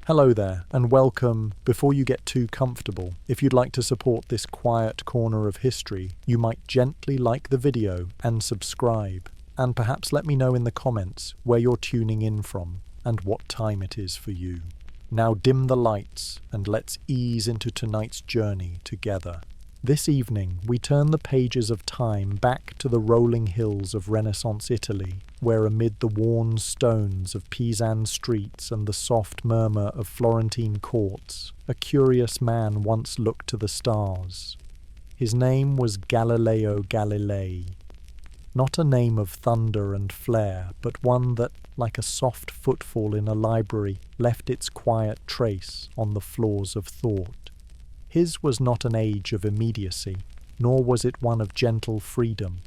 Hello there, and welcome. Before you get too comfortable, if you'd like to support this quiet corner of history, you might gently like the video and subscribe, and perhaps let me know in the comments where you're tuning in from and what time it is for you. Now dim the lights and let's ease into tonight's journey together. This evening, we turn the pages of time back to the rolling hills of Renaissance Italy, where amid the worn stones of Pisan streets and the soft murmur of Florentine courts, a curious man once looked to the stars. His name was Galileo Galilei. Not a name of thunder and flare, but one that, like a soft footfall in a library, left its quiet trace on the floors of thought. His was not an age of immediacy, nor was it one of gentle freedom.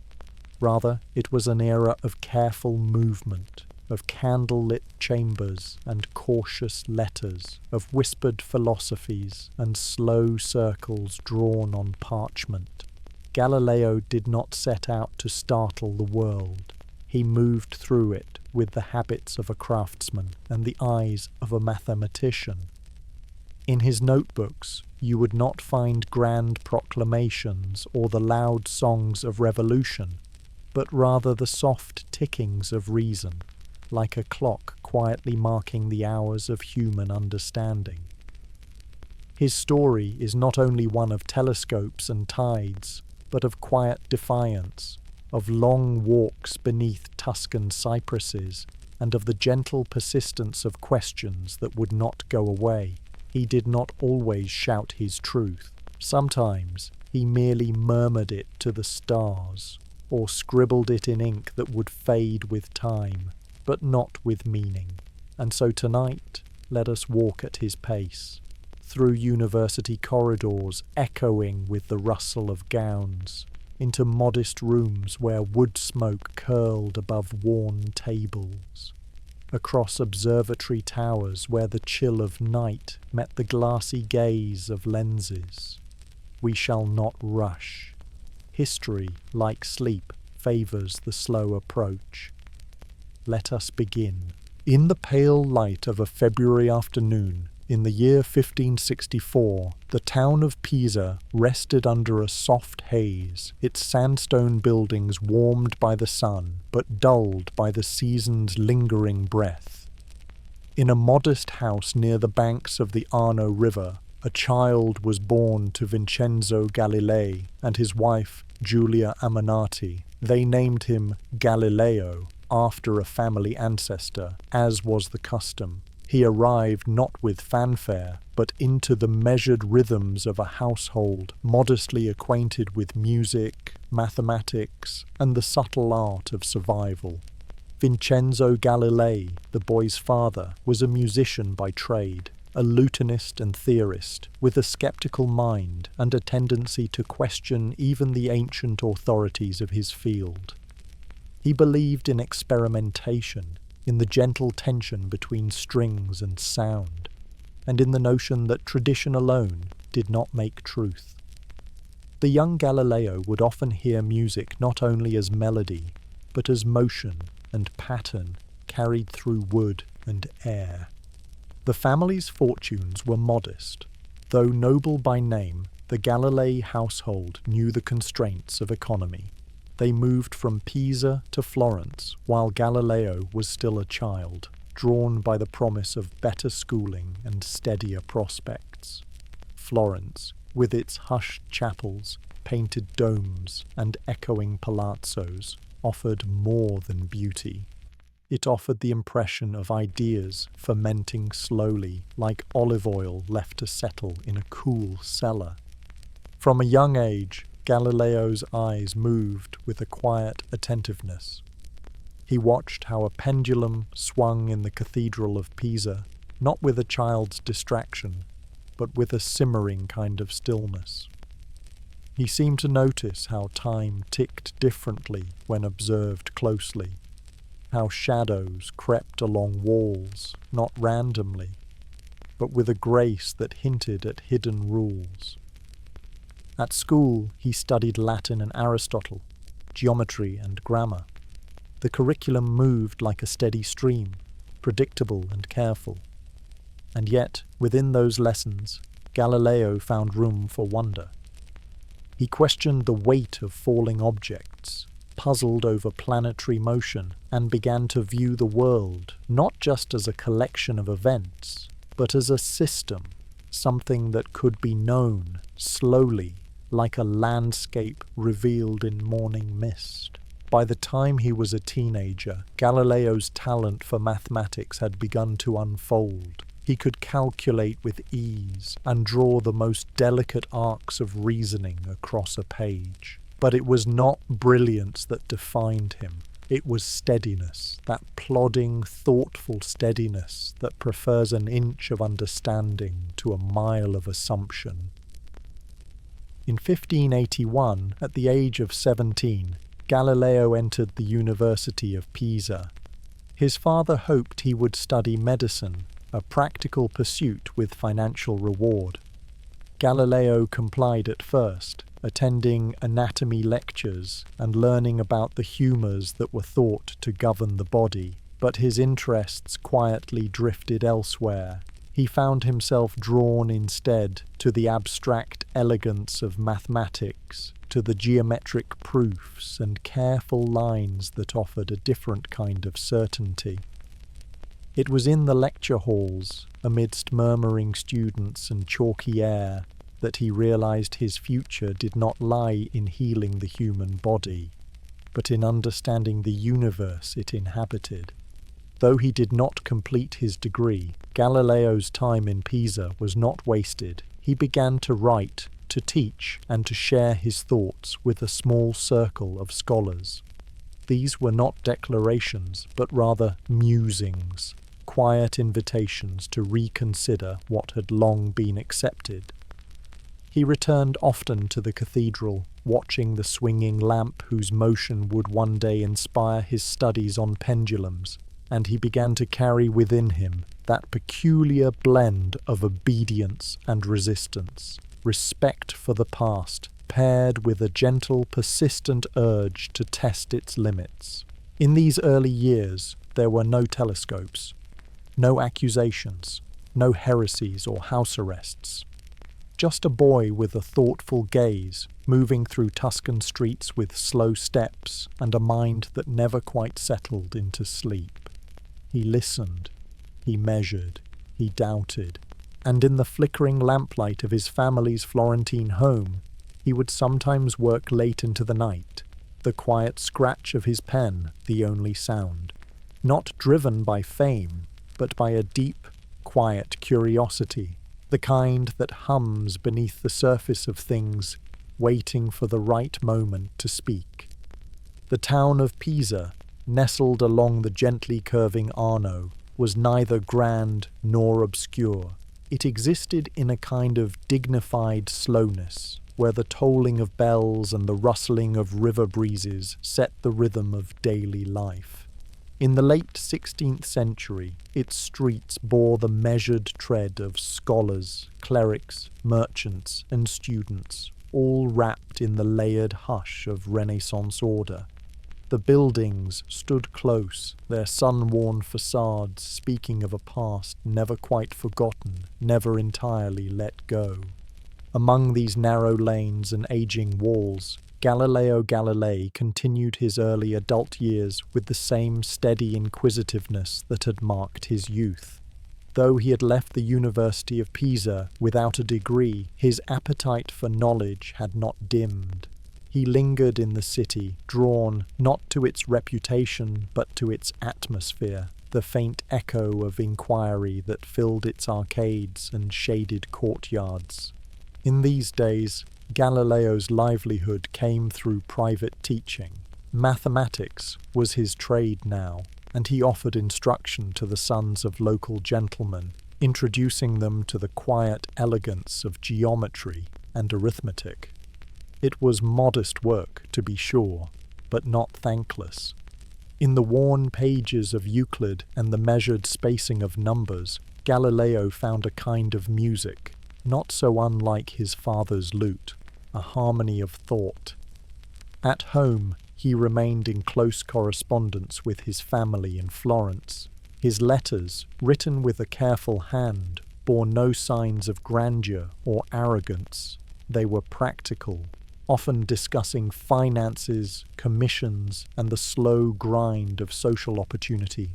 Rather, it was an era of careful movement, of candle-lit chambers and cautious letters, of whispered philosophies and slow circles drawn on parchment. Galileo did not set out to startle the world. He moved through it with the habits of a craftsman and the eyes of a mathematician. In his notebooks, you would not find grand proclamations or the loud songs of revolution, but rather the soft tickings of reason, like a clock quietly marking the hours of human understanding. His story is not only one of telescopes and tides, but of quiet defiance, of long walks beneath Tuscan cypresses, and of the gentle persistence of questions that would not go away. He did not always shout his truth. Sometimes he merely murmured it to the stars, or scribbled it in ink that would fade with time, but not with meaning. And so tonight, let us walk at his pace, through university corridors echoing with the rustle of gowns, into modest rooms where wood smoke curled above worn tables, across observatory towers where the chill of night met the glassy gaze of lenses. We shall not rush. History, like sleep, favours the slow approach. Let us begin. In the pale light of a February afternoon, in the year 1564, the town of Pisa rested under a soft haze, its sandstone buildings warmed by the sun, but dulled by the season's lingering breath. In a modest house near the banks of the Arno River, a child was born to Vincenzo Galilei and his wife, Giulia Ammannati. They named him Galileo, after a family ancestor, as was the custom. He arrived not with fanfare, but into the measured rhythms of a household modestly acquainted with music, mathematics, and the subtle art of survival. Vincenzo Galilei, the boy's father, was a musician by trade, a lutenist and theorist, with a skeptical mind and a tendency to question even the ancient authorities of his field. He believed in experimentation, in the gentle tension between strings and sound, and in the notion that tradition alone did not make truth. The young Galileo would often hear music not only as melody, but as motion and pattern carried through wood and air. The family's fortunes were modest. Though noble by name, the Galilei household knew the constraints of economy. They moved from Pisa to Florence while Galileo was still a child, drawn by the promise of better schooling and steadier prospects. Florence, with its hushed chapels, painted domes, and echoing palazzos, offered more than beauty. It offered the impression of ideas fermenting slowly, like olive oil left to settle in a cool cellar. From a young age, Galileo's eyes moved with a quiet attentiveness. He watched how a pendulum swung in the cathedral of Pisa, not with a child's distraction, but with a simmering kind of stillness. He seemed to notice how time ticked differently when observed closely, how shadows crept along walls, not randomly, but with a grace that hinted at hidden rules. At school, he studied Latin and Aristotle, geometry and grammar. The curriculum moved like a steady stream, predictable and careful. And yet, within those lessons, Galileo found room for wonder. He questioned the weight of falling objects, puzzled over planetary motion, and began to view the world not just as a collection of events, but as a system, something that could be known slowly, like a landscape revealed in morning mist. By the time he was a teenager, Galileo's talent for mathematics had begun to unfold. He could calculate with ease and draw the most delicate arcs of reasoning across a page. But it was not brilliance that defined him. It was steadiness, that plodding, thoughtful steadiness that prefers an inch of understanding to a mile of assumption. In 1581, at the age of 17, Galileo entered the University of Pisa. His father hoped he would study medicine, a practical pursuit with financial reward. Galileo complied at first, attending anatomy lectures and learning about the humours that were thought to govern the body, but his interests quietly drifted elsewhere. He found himself drawn instead to the abstract elegance of mathematics, to the geometric proofs and careful lines that offered a different kind of certainty. It was in the lecture halls, amidst murmuring students and chalky air, that he realized his future did not lie in healing the human body, but in understanding the universe it inhabited. Though he did not complete his degree, Galileo's time in Pisa was not wasted. He began to write, to teach, and to share his thoughts with a small circle of scholars. These were not declarations, but rather musings, quiet invitations to reconsider what had long been accepted. He returned often to the cathedral, watching the swinging lamp whose motion would one day inspire his studies on pendulums, and he began to carry within him that peculiar blend of obedience and resistance, respect for the past, paired with a gentle, persistent urge to test its limits. In these early years, there were no telescopes, no accusations, no heresies or house arrests. Just a boy with a thoughtful gaze, moving through Tuscan streets with slow steps and a mind that never quite settled into sleep. He listened, he measured, he doubted, and in the flickering lamplight of his family's Florentine home, he would sometimes work late into the night, the quiet scratch of his pen the only sound, not driven by fame, but by a deep, quiet curiosity, the kind that hums beneath the surface of things, waiting for the right moment to speak. The town of Pisa, nestled along the gently curving Arno, was neither grand nor obscure. It existed in a kind of dignified slowness, where the tolling of bells and the rustling of river breezes set the rhythm of daily life. In the late 16th century, its streets bore the measured tread of scholars, clerics, merchants, and students, all wrapped in the layered hush of Renaissance order. The buildings stood close, their sun-worn facades speaking of a past never quite forgotten, never entirely let go. Among these narrow lanes and aging walls, Galileo Galilei continued his early adult years with the same steady inquisitiveness that had marked his youth. Though he had left the University of Pisa without a degree, his appetite for knowledge had not dimmed. He lingered in the city, drawn not to its reputation but to its atmosphere, the faint echo of inquiry that filled its arcades and shaded courtyards. In these days, Galileo's livelihood came through private teaching. Mathematics was his trade now, and he offered instruction to the sons of local gentlemen, introducing them to the quiet elegance of geometry and arithmetic. It was modest work, to be sure, but not thankless. In the worn pages of Euclid and the measured spacing of numbers, Galileo found a kind of music, not so unlike his father's lute, a harmony of thought. At home, he remained in close correspondence with his family in Florence. His letters, written with a careful hand, bore no signs of grandeur or arrogance. They were practical, often discussing finances, commissions, and the slow grind of social opportunity.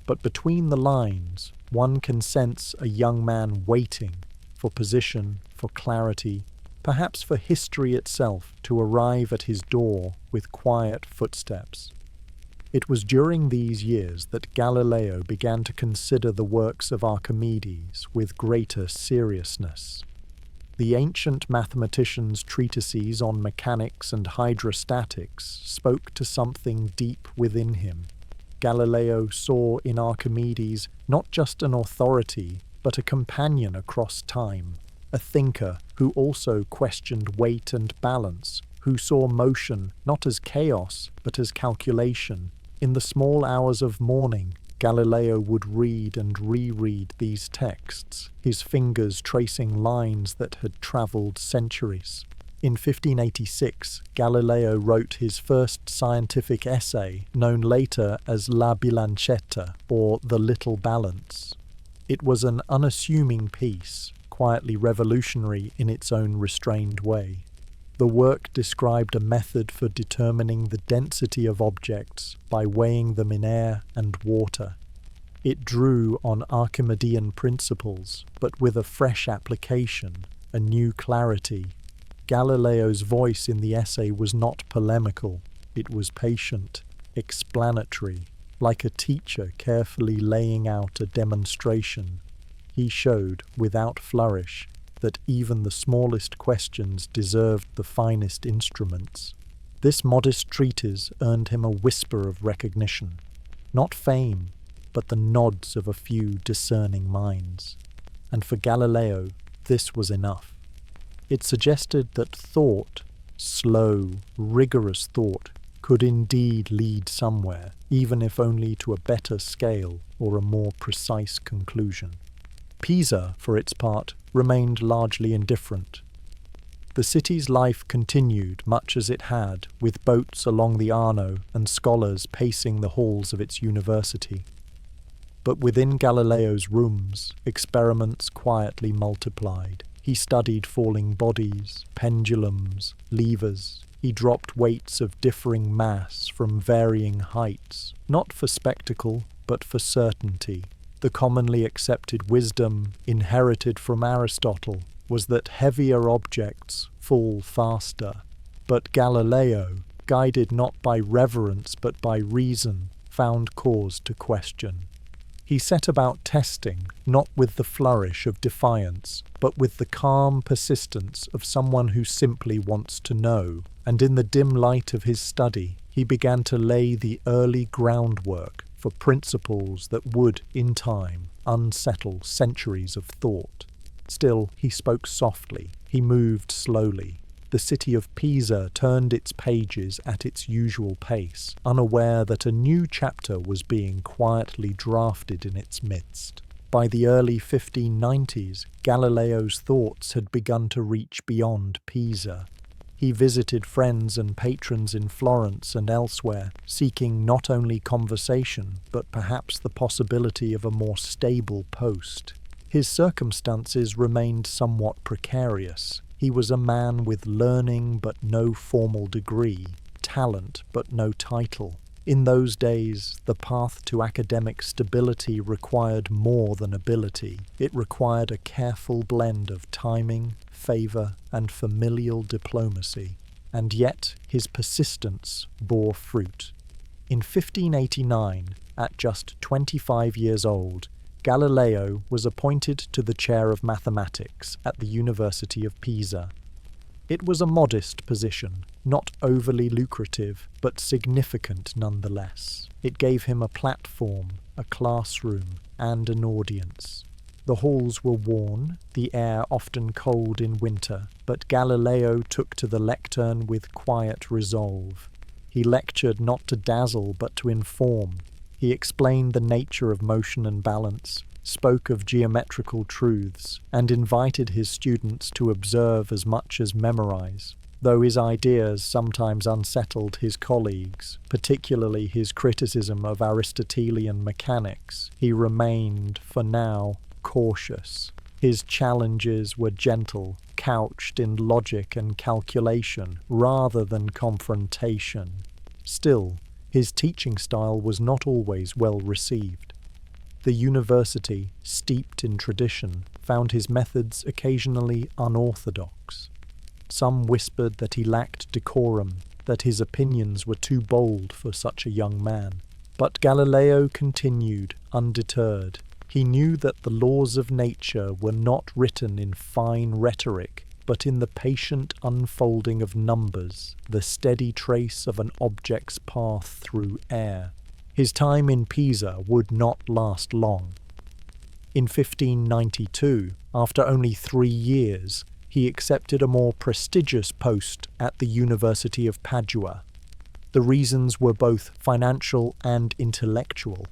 But between the lines, one can sense a young man waiting for position, for clarity, perhaps for history itself to arrive at his door with quiet footsteps. It was during these years that Galileo began to consider the works of Archimedes with greater seriousness. The ancient mathematician's treatises on mechanics and hydrostatics spoke to something deep within him. Galileo saw in Archimedes not just an authority, but a companion across time, a thinker who also questioned weight and balance, who saw motion not as chaos, but as calculation. In the small hours of morning, Galileo would read and reread these texts, his fingers tracing lines that had travelled centuries. In 1586, Galileo wrote his first scientific essay, known later as La Bilancetta, or The Little Balance. It was an unassuming piece, quietly revolutionary in its own restrained way. The work described a method for determining the density of objects by weighing them in air and water. It drew on Archimedean principles, but with a fresh application, a new clarity. Galileo's voice in the essay was not polemical, it was patient, explanatory, like a teacher carefully laying out a demonstration. He showed, without flourish, that even the smallest questions deserved the finest instruments. This modest treatise earned him a whisper of recognition, not fame, but the nods of a few discerning minds. And for Galileo, this was enough. It suggested that thought, slow, rigorous thought, could indeed lead somewhere, even if only to a better scale or a more precise conclusion. Pisa, for its part, remained largely indifferent. The city's life continued much as it had, with boats along the Arno and scholars pacing the halls of its university. But within Galileo's rooms, experiments quietly multiplied. He studied falling bodies, pendulums, levers. He dropped weights of differing mass from varying heights, not for spectacle, but for certainty. The commonly accepted wisdom, inherited from Aristotle, was that heavier objects fall faster. But Galileo, guided not by reverence but by reason, found cause to question. He set about testing, not with the flourish of defiance, but with the calm persistence of someone who simply wants to know, and in the dim light of his study, he began to lay the early groundwork for principles that would, in time, unsettle centuries of thought. Still, he spoke softly, he moved slowly. The city of Pisa turned its pages at its usual pace, unaware that a new chapter was being quietly drafted in its midst. By the early 1590s, Galileo's thoughts had begun to reach beyond Pisa. He visited friends and patrons in Florence and elsewhere, seeking not only conversation, but perhaps the possibility of a more stable post. His circumstances remained somewhat precarious. He was a man with learning but no formal degree, talent but no title. In those days, the path to academic stability required more than ability. It required a careful blend of timing, favour, and familial diplomacy. And yet, his persistence bore fruit. In 1589, at just 25 years old, Galileo was appointed to the chair of mathematics at the University of Pisa. It was a modest position, not overly lucrative, but significant nonetheless. It gave him a platform, a classroom, and an audience. The halls were worn, the air often cold in winter, but Galileo took to the lectern with quiet resolve. He lectured not to dazzle, but to inform. He explained the nature of motion and balance, spoke of geometrical truths, and invited his students to observe as much as memorize. Though his ideas sometimes unsettled his colleagues, particularly his criticism of Aristotelian mechanics, he remained, for now, cautious. His challenges were gentle, couched in logic and calculation rather than confrontation. Still, his teaching style was not always well received. The university, steeped in tradition, found his methods occasionally unorthodox. Some whispered that he lacked decorum, that his opinions were too bold for such a young man. But Galileo continued, undeterred. He knew that the laws of nature were not written in fine rhetoric, but in the patient unfolding of numbers, the steady trace of an object's path through air. His time in Pisa would not last long. In 1592, after only 3 years, he accepted a more prestigious post at the University of Padua. The reasons were both financial and intellectual.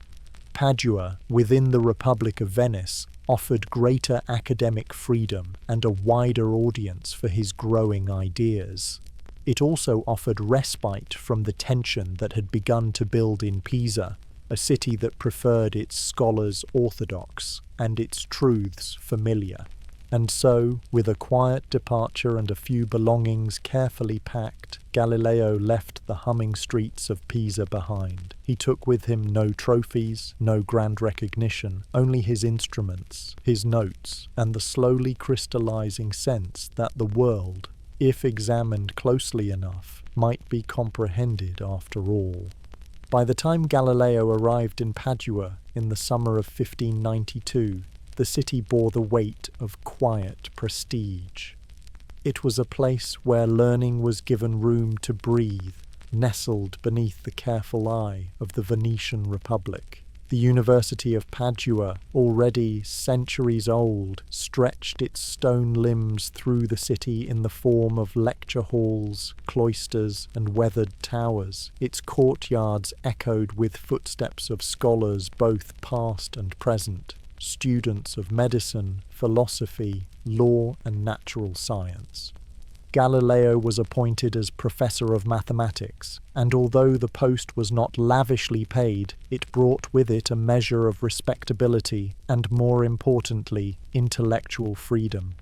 Padua, within the Republic of Venice, offered greater academic freedom and a wider audience for his growing ideas. It also offered respite from the tension that had begun to build in Pisa, a city that preferred its scholars orthodox and its truths familiar. And so, with a quiet departure and a few belongings carefully packed, Galileo left the humming streets of Pisa behind. He took with him no trophies, no grand recognition, only his instruments, his notes, and the slowly crystallizing sense that the world, if examined closely enough, might be comprehended after all. By the time Galileo arrived in Padua in the summer of 1592, the city bore the weight of quiet prestige. It was a place where learning was given room to breathe, nestled beneath the careful eye of the Venetian Republic. The University of Padua, already centuries old, stretched its stone limbs through the city in the form of lecture halls, cloisters, and weathered towers. Its courtyards echoed with footsteps of scholars both past and present, students of medicine, philosophy, law, and natural science. Galileo was appointed as professor of mathematics, and although the post was not lavishly paid, it brought with it a measure of respectability and, more importantly, intellectual freedom.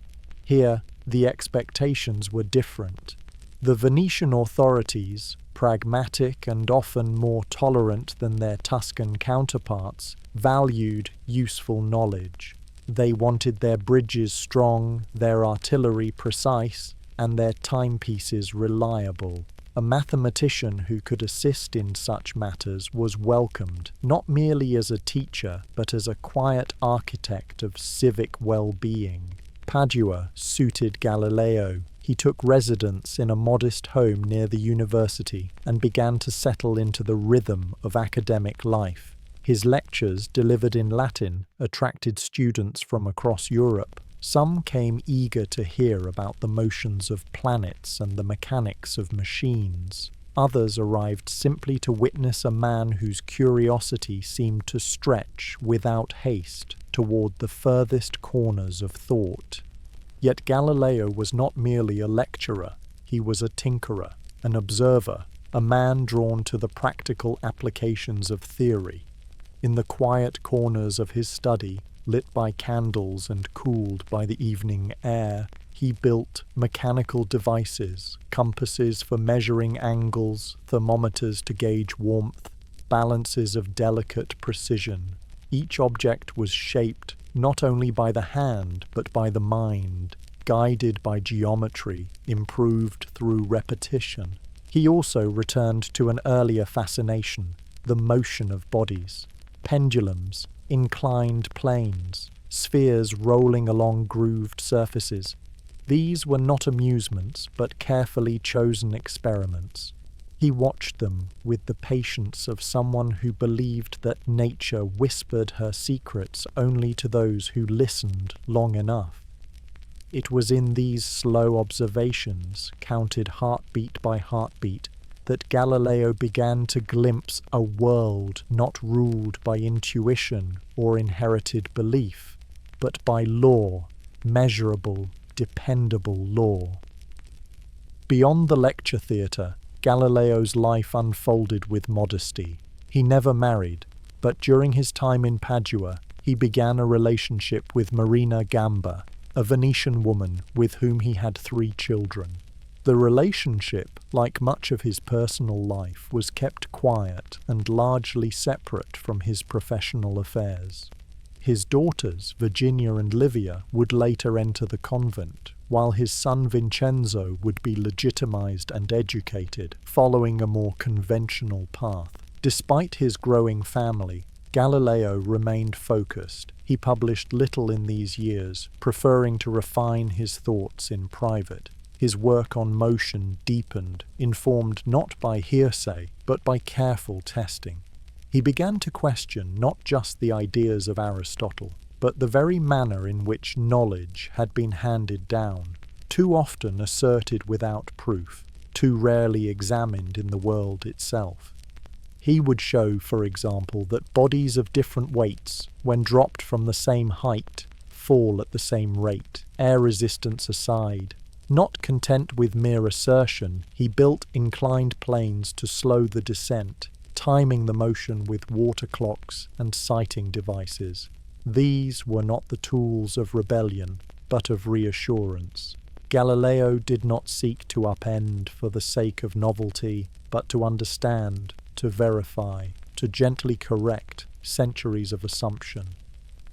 Here, the expectations were different. The Venetian authorities, pragmatic and often more tolerant than their Tuscan counterparts, valued useful knowledge. They wanted their bridges strong, their artillery precise, and their timepieces reliable. A mathematician who could assist in such matters was welcomed, not merely as a teacher, but as a quiet architect of civic well-being. Padua suited Galileo. He took residence in a modest home near the university and began to settle into the rhythm of academic life. His lectures, delivered in Latin, attracted students from across Europe. Some came eager to hear about the motions of planets and the mechanics of machines. Others arrived simply to witness a man whose curiosity seemed to stretch without haste toward the furthest corners of thought. Yet Galileo was not merely a lecturer, he was a tinkerer, an observer, a man drawn to the practical applications of theory. In the quiet corners of his study, lit by candles and cooled by the evening air, he built mechanical devices, compasses for measuring angles, thermometers to gauge warmth, balances of delicate precision. Each object was shaped not only by the hand but by the mind, guided by geometry, improved through repetition. He also returned to an earlier fascination, the motion of bodies. Pendulums, inclined planes, spheres rolling along grooved surfaces. These were not amusements, but carefully chosen experiments. He watched them with the patience of someone who believed that nature whispered her secrets only to those who listened long enough. It was in these slow observations, counted heartbeat by heartbeat, that Galileo began to glimpse a world not ruled by intuition or inherited belief, but by law, measurable, dependable law. Beyond the lecture theatre, Galileo's life unfolded with modesty. He never married, but during his time in Padua, he began a relationship with Marina Gamba, a Venetian woman with whom he had 3 children. The relationship, like much of his personal life, was kept quiet and largely separate from his professional affairs. His daughters, Virginia and Livia, would later enter the convent, while his son Vincenzo would be legitimized and educated, following a more conventional path. Despite his growing family, Galileo remained focused. He published little in these years, preferring to refine his thoughts in private. His work on motion deepened, informed not by hearsay, but by careful testing. He began to question not just the ideas of Aristotle, but the very manner in which knowledge had been handed down, too often asserted without proof, too rarely examined in the world itself. He would show, for example, that bodies of different weights, when dropped from the same height, fall at the same rate, air resistance aside. Not content with mere assertion, he built inclined planes to slow the descent, timing the motion with water clocks and sighting devices. These were not the tools of rebellion, but of reassurance. Galileo did not seek to upend for the sake of novelty, but to understand, to verify, to gently correct centuries of assumption.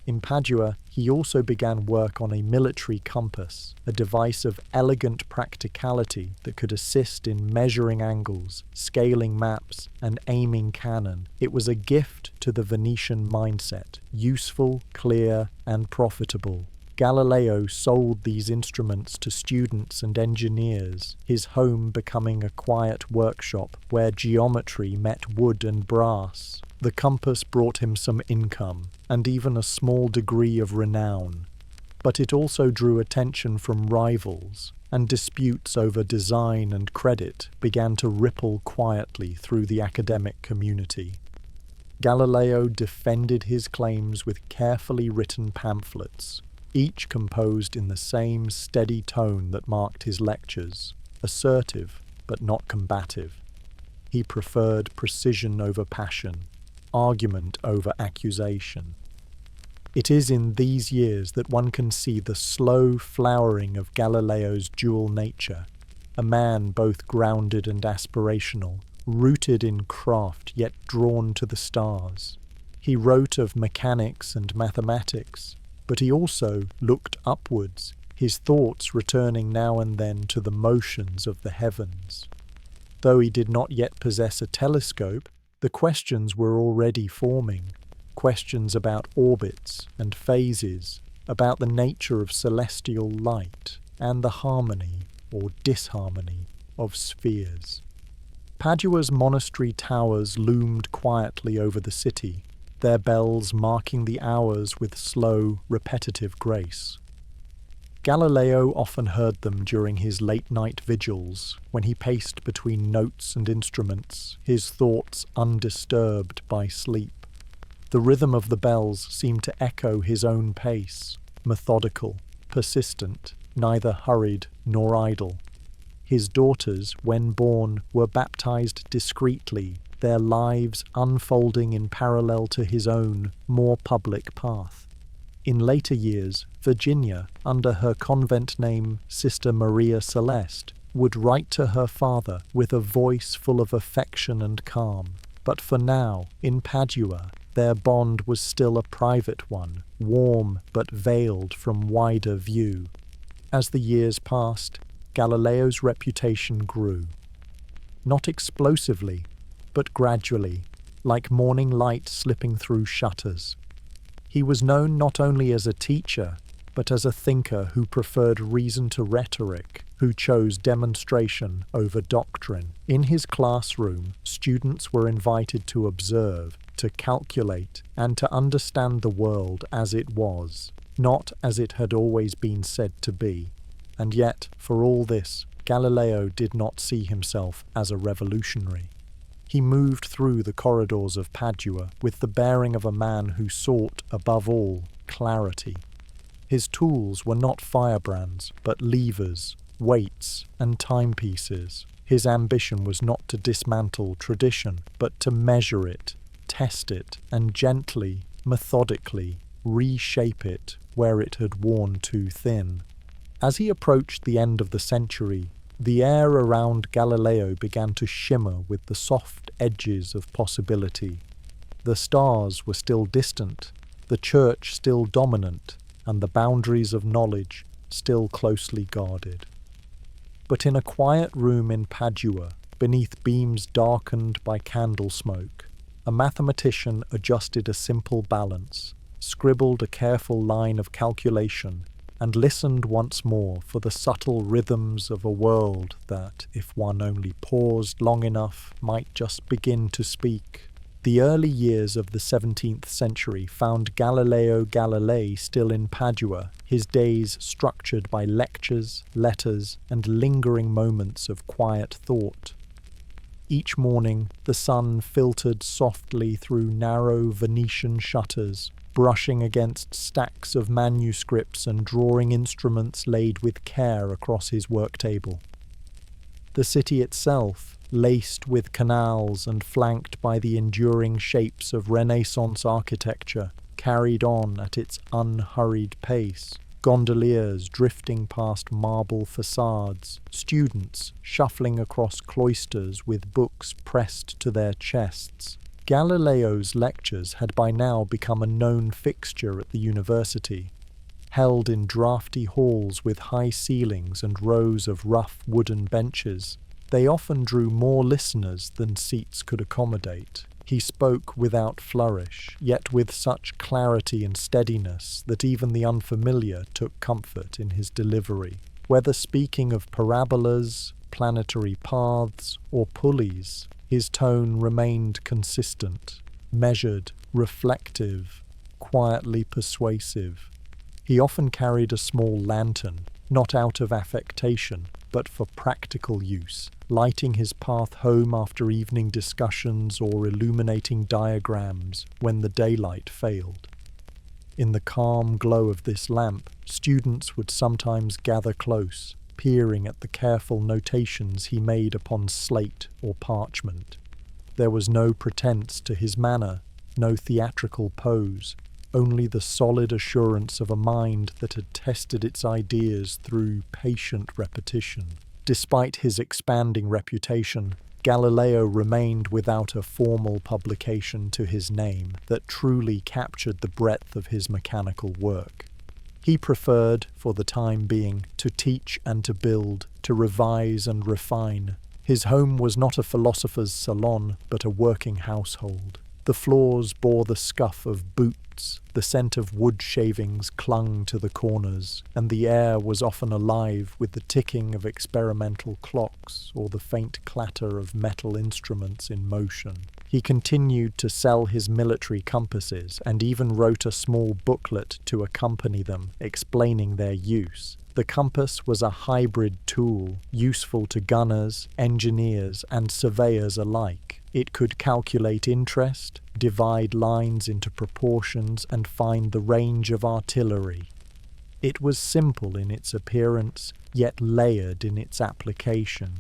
In Padua, he also began work on a military compass, a device of elegant practicality that could assist in measuring angles, scaling maps, and aiming cannon. It was a gift to the Venetian mindset, useful, clear, and profitable. Galileo sold these instruments to students and engineers, his home becoming a quiet workshop where geometry met wood and brass. The compass brought him some income, and even a small degree of renown. But it also drew attention from rivals, and disputes over design and credit began to ripple quietly through the academic community. Galileo defended his claims with carefully written pamphlets, each composed in the same steady tone that marked his lectures, assertive but not combative. He preferred precision over passion, argument over accusation. It is in these years that one can see the slow flowering of Galileo's dual nature, a man both grounded and aspirational, rooted in craft yet drawn to the stars. He wrote of mechanics and mathematics, but he also looked upwards, his thoughts returning now and then to the motions of the heavens. Though he did not yet possess a telescope, the questions were already forming, questions about orbits and phases, about the nature of celestial light and the harmony or disharmony of spheres. Padua's monastery towers loomed quietly over the city, their bells marking the hours with slow, repetitive grace. Galileo often heard them during his late-night vigils, when he paced between notes and instruments, his thoughts undisturbed by sleep. The rhythm of the bells seemed to echo his own pace, methodical, persistent, neither hurried nor idle. His daughters, when born, were baptized discreetly, their lives unfolding in parallel to his own, more public path. In later years, Virginia, under her convent name Sister Maria Celeste, would write to her father with a voice full of affection and calm. But for now, in Padua, their bond was still a private one, warm but veiled from wider view. As the years passed, Galileo's reputation grew. Not explosively, but gradually, like morning light slipping through shutters. He was known not only as a teacher, but as a thinker who preferred reason to rhetoric, who chose demonstration over doctrine. In his classroom, students were invited to observe, to calculate, and to understand the world as it was, not as it had always been said to be. And yet, for all this, Galileo did not see himself as a revolutionary. He moved through the corridors of Padua with the bearing of a man who sought, above all, clarity. His tools were not firebrands, but levers, weights, and timepieces. His ambition was not to dismantle tradition, but to measure it, test it, and gently, methodically, reshape it where it had worn too thin. As he approached the end of the century, the air around Galileo began to shimmer with the soft edges of possibility. The stars were still distant, the church still dominant, and the boundaries of knowledge still closely guarded. But in a quiet room in Padua, beneath beams darkened by candle smoke, a mathematician adjusted a simple balance, scribbled a careful line of calculation, and listened once more for the subtle rhythms of a world that, if one only paused long enough, might just begin to speak. The early years of the 17th century found Galileo Galilei still in Padua, his days structured by lectures, letters, and lingering moments of quiet thought. Each morning, the sun filtered softly through narrow Venetian shutters, brushing against stacks of manuscripts and drawing instruments laid with care across his work table. The city itself, laced with canals and flanked by the enduring shapes of Renaissance architecture, carried on at its unhurried pace. Gondoliers drifting past marble facades, students shuffling across cloisters with books pressed to their chests. Galileo's lectures had by now become a known fixture at the university. Held in drafty halls with high ceilings and rows of rough wooden benches, they often drew more listeners than seats could accommodate. He spoke without flourish, yet with such clarity and steadiness that even the unfamiliar took comfort in his delivery. Whether speaking of parabolas, planetary paths, or pulleys, his tone remained consistent, measured, reflective, quietly persuasive. He often carried a small lantern, not out of affectation, but for practical use, lighting his path home after evening discussions or illuminating diagrams when the daylight failed. In the calm glow of this lamp, students would sometimes gather close, peering at the careful notations he made upon slate or parchment. There was no pretense to his manner, no theatrical pose, only the solid assurance of a mind that had tested its ideas through patient repetition. Despite his expanding reputation, Galileo remained without a formal publication to his name that truly captured the breadth of his mechanical work. He preferred, for the time being, to teach and to build, to revise and refine. His home was not a philosopher's salon, but a working household. The floors bore the scuff of boots, the scent of wood shavings clung to the corners, and the air was often alive with the ticking of experimental clocks or the faint clatter of metal instruments in motion. He continued to sell his military compasses and even wrote a small booklet to accompany them, explaining their use. The compass was a hybrid tool, useful to gunners, engineers, and surveyors alike. It could calculate interest, divide lines into proportions, and find the range of artillery. It was simple in its appearance, yet layered in its application.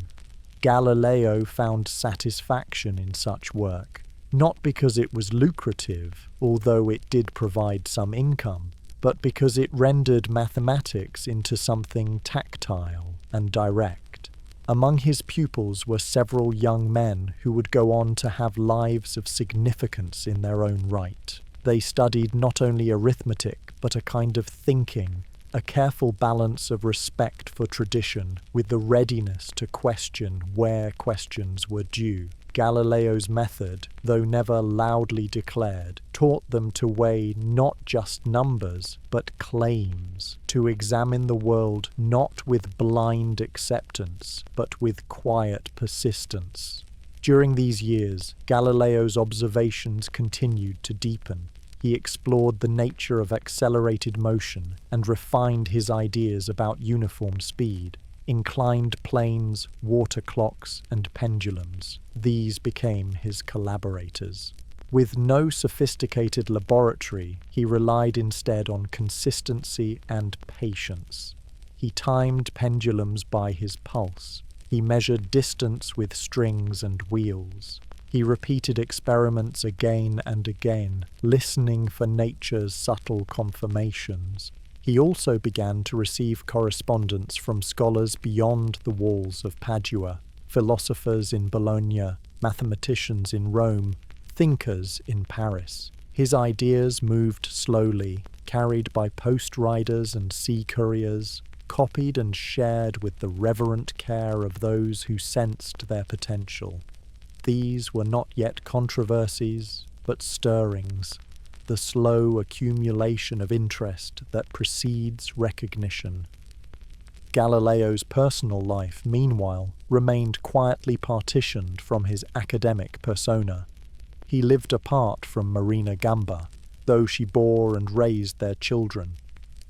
Galileo found satisfaction in such work, not because it was lucrative, although it did provide some income, but because it rendered mathematics into something tactile and direct. Among his pupils were several young men who would go on to have lives of significance in their own right. They studied not only arithmetic, but a kind of thinking, a careful balance of respect for tradition with the readiness to question where questions were due. Galileo's method, though never loudly declared, taught them to weigh not just numbers, but claims, to examine the world not with blind acceptance, but with quiet persistence. During these years, Galileo's observations continued to deepen. He explored the nature of accelerated motion and refined his ideas about uniform speed. Inclined planes, water clocks, and pendulums. These became his collaborators. With no sophisticated laboratory, he relied instead on consistency and patience. He timed pendulums by his pulse. He measured distance with strings and wheels. He repeated experiments again and again, listening for nature's subtle confirmations. He also began to receive correspondence from scholars beyond the walls of Padua, philosophers in Bologna, mathematicians in Rome, thinkers in Paris. His ideas moved slowly, carried by post-riders and sea couriers, copied and shared with the reverent care of those who sensed their potential. These were not yet controversies, but stirrings, the slow accumulation of interest that precedes recognition. Galileo's personal life, meanwhile, remained quietly partitioned from his academic persona. He lived apart from Marina Gamba, though she bore and raised their children.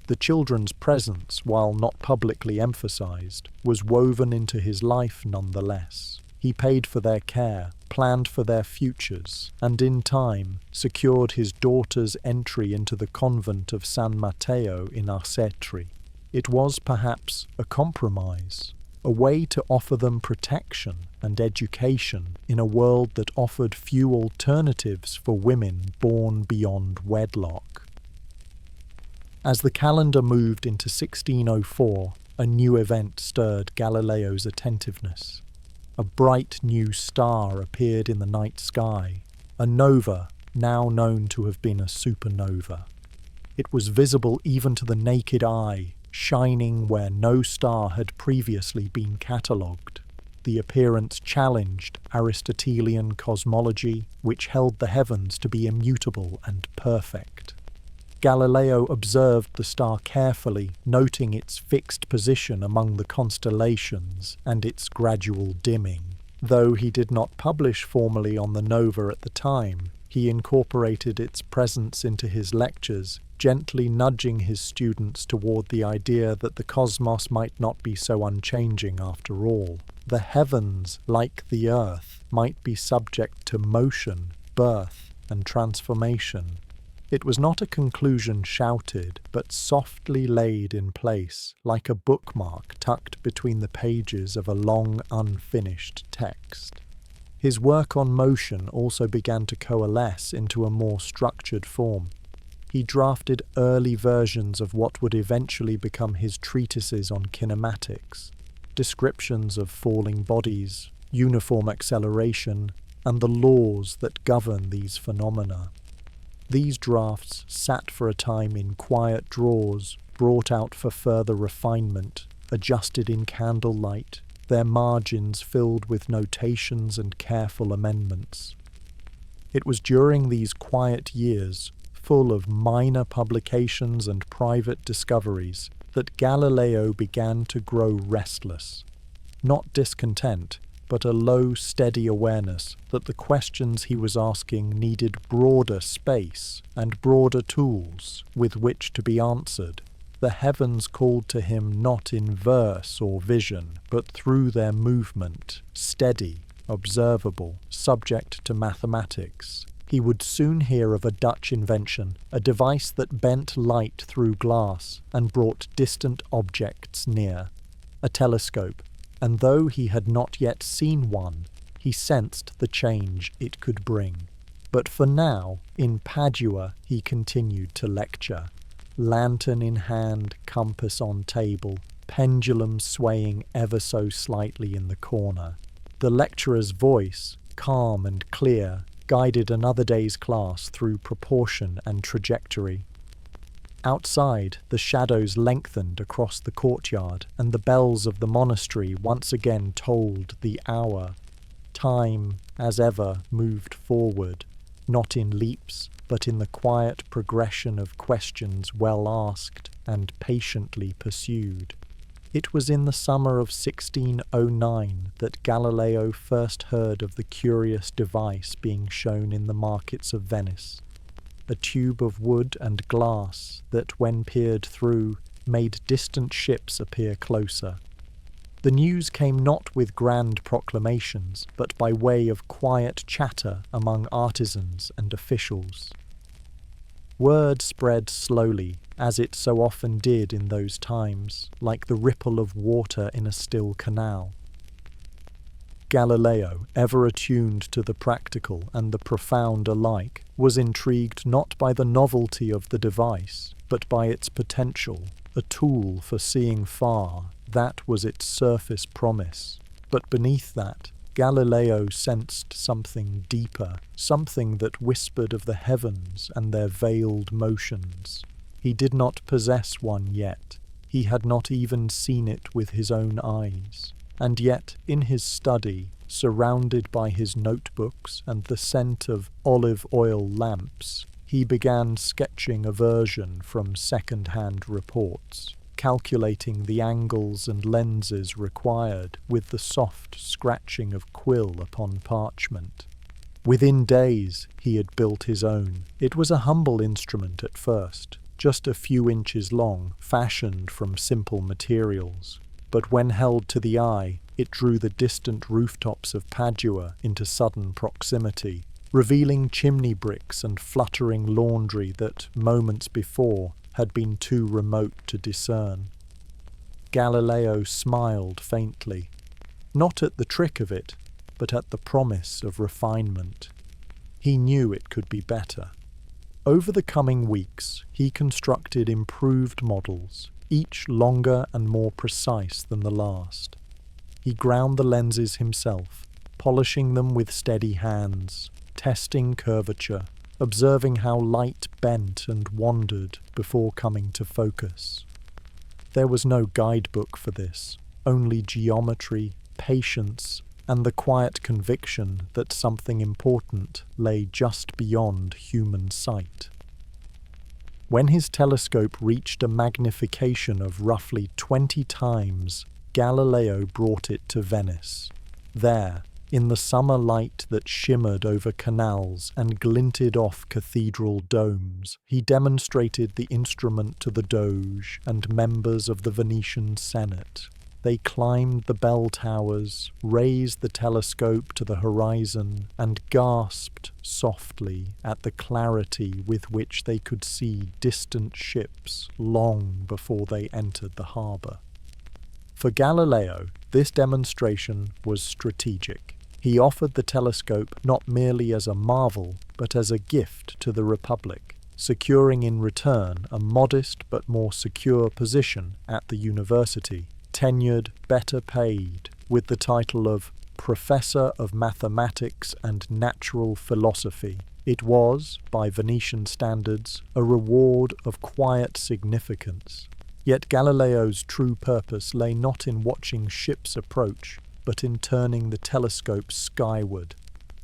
The children's presence, while not publicly emphasized, was woven into his life nonetheless. He paid for their care, planned for their futures, and in time secured his daughter's entry into the convent of San Matteo in Arcetri. It was perhaps a compromise, a way to offer them protection and education in a world that offered few alternatives for women born beyond wedlock. As the calendar moved into 1604, a new event stirred Galileo's attentiveness. A bright new star appeared in the night sky, a nova now known to have been a supernova. It was visible even to the naked eye, shining where no star had previously been catalogued. The appearance challenged Aristotelian cosmology, which held the heavens to be immutable and perfect. Galileo observed the star carefully, noting its fixed position among the constellations and its gradual dimming. Though he did not publish formally on the nova at the time, he incorporated its presence into his lectures, gently nudging his students toward the idea that the cosmos might not be so unchanging after all. The heavens, like the earth, might be subject to motion, birth, and transformation. It was not a conclusion shouted, but softly laid in place, like a bookmark tucked between the pages of a long, unfinished text. His work on motion also began to coalesce into a more structured form. He drafted early versions of what would eventually become his treatises on kinematics, descriptions of falling bodies, uniform acceleration, and the laws that govern these phenomena. These drafts sat for a time in quiet drawers, brought out for further refinement, adjusted in candlelight, their margins filled with notations and careful amendments. It was during these quiet years, full of minor publications and private discoveries, that Galileo began to grow restless. Not discontent, but a low, steady awareness that the questions he was asking needed broader space and broader tools with which to be answered. The heavens called to him not in verse or vision, but through their movement, steady, observable, subject to mathematics. He would soon hear of a Dutch invention, a device that bent light through glass and brought distant objects near. A telescope, and though he had not yet seen one, he sensed the change it could bring. But for now, in Padua, he continued to lecture. Lantern in hand, compass on table, pendulum swaying ever so slightly in the corner. The lecturer's voice, calm and clear, guided another day's class through proportion and trajectory. Outside, the shadows lengthened across the courtyard, and the bells of the monastery once again tolled the hour. Time, as ever, moved forward, not in leaps, but in the quiet progression of questions well asked and patiently pursued. It was in the summer of 1609 that Galileo first heard of the curious device being shown in the markets of Venice. A tube of wood and glass that, when peered through, made distant ships appear closer. The news came not with grand proclamations, but by way of quiet chatter among artisans and officials. Word spread slowly, as it so often did in those times, like the ripple of water in a still canal. Galileo, ever attuned to the practical and the profound alike, was intrigued not by the novelty of the device, but by its potential, a tool for seeing far. That was its surface promise. But beneath that, Galileo sensed something deeper, something that whispered of the heavens and their veiled motions. He did not possess one yet. He had not even seen it with his own eyes. And yet, in his study, surrounded by his notebooks and the scent of olive oil lamps, he began sketching a version from second-hand reports, calculating the angles and lenses required with the soft scratching of quill upon parchment. Within days, he had built his own. It was a humble instrument at first, just a few inches long, fashioned from simple materials. But when held to the eye, it drew the distant rooftops of Padua into sudden proximity, revealing chimney bricks and fluttering laundry that, moments before, had been too remote to discern. Galileo smiled faintly, not at the trick of it, but at the promise of refinement. He knew it could be better. Over the coming weeks, he constructed improved models, each longer and more precise than the last. He ground the lenses himself, polishing them with steady hands, testing curvature, observing how light bent and wandered before coming to focus. There was no guidebook for this, only geometry, patience, and the quiet conviction that something important lay just beyond human sight. When his telescope reached a magnification of roughly 20 times, Galileo brought it to Venice. There, in the summer light that shimmered over canals and glinted off cathedral domes, he demonstrated the instrument to the Doge and members of the Venetian Senate. They climbed the bell towers, raised the telescope to the horizon, and gasped softly at the clarity with which they could see distant ships long before they entered the harbour. For Galileo, this demonstration was strategic. He offered the telescope not merely as a marvel, but as a gift to the Republic, securing in return a modest but more secure position at the university, tenured, better paid, with the title of Professor of Mathematics and Natural Philosophy. It was, by Venetian standards, a reward of quiet significance. Yet Galileo's true purpose lay not in watching ships approach, but in turning the telescope skyward.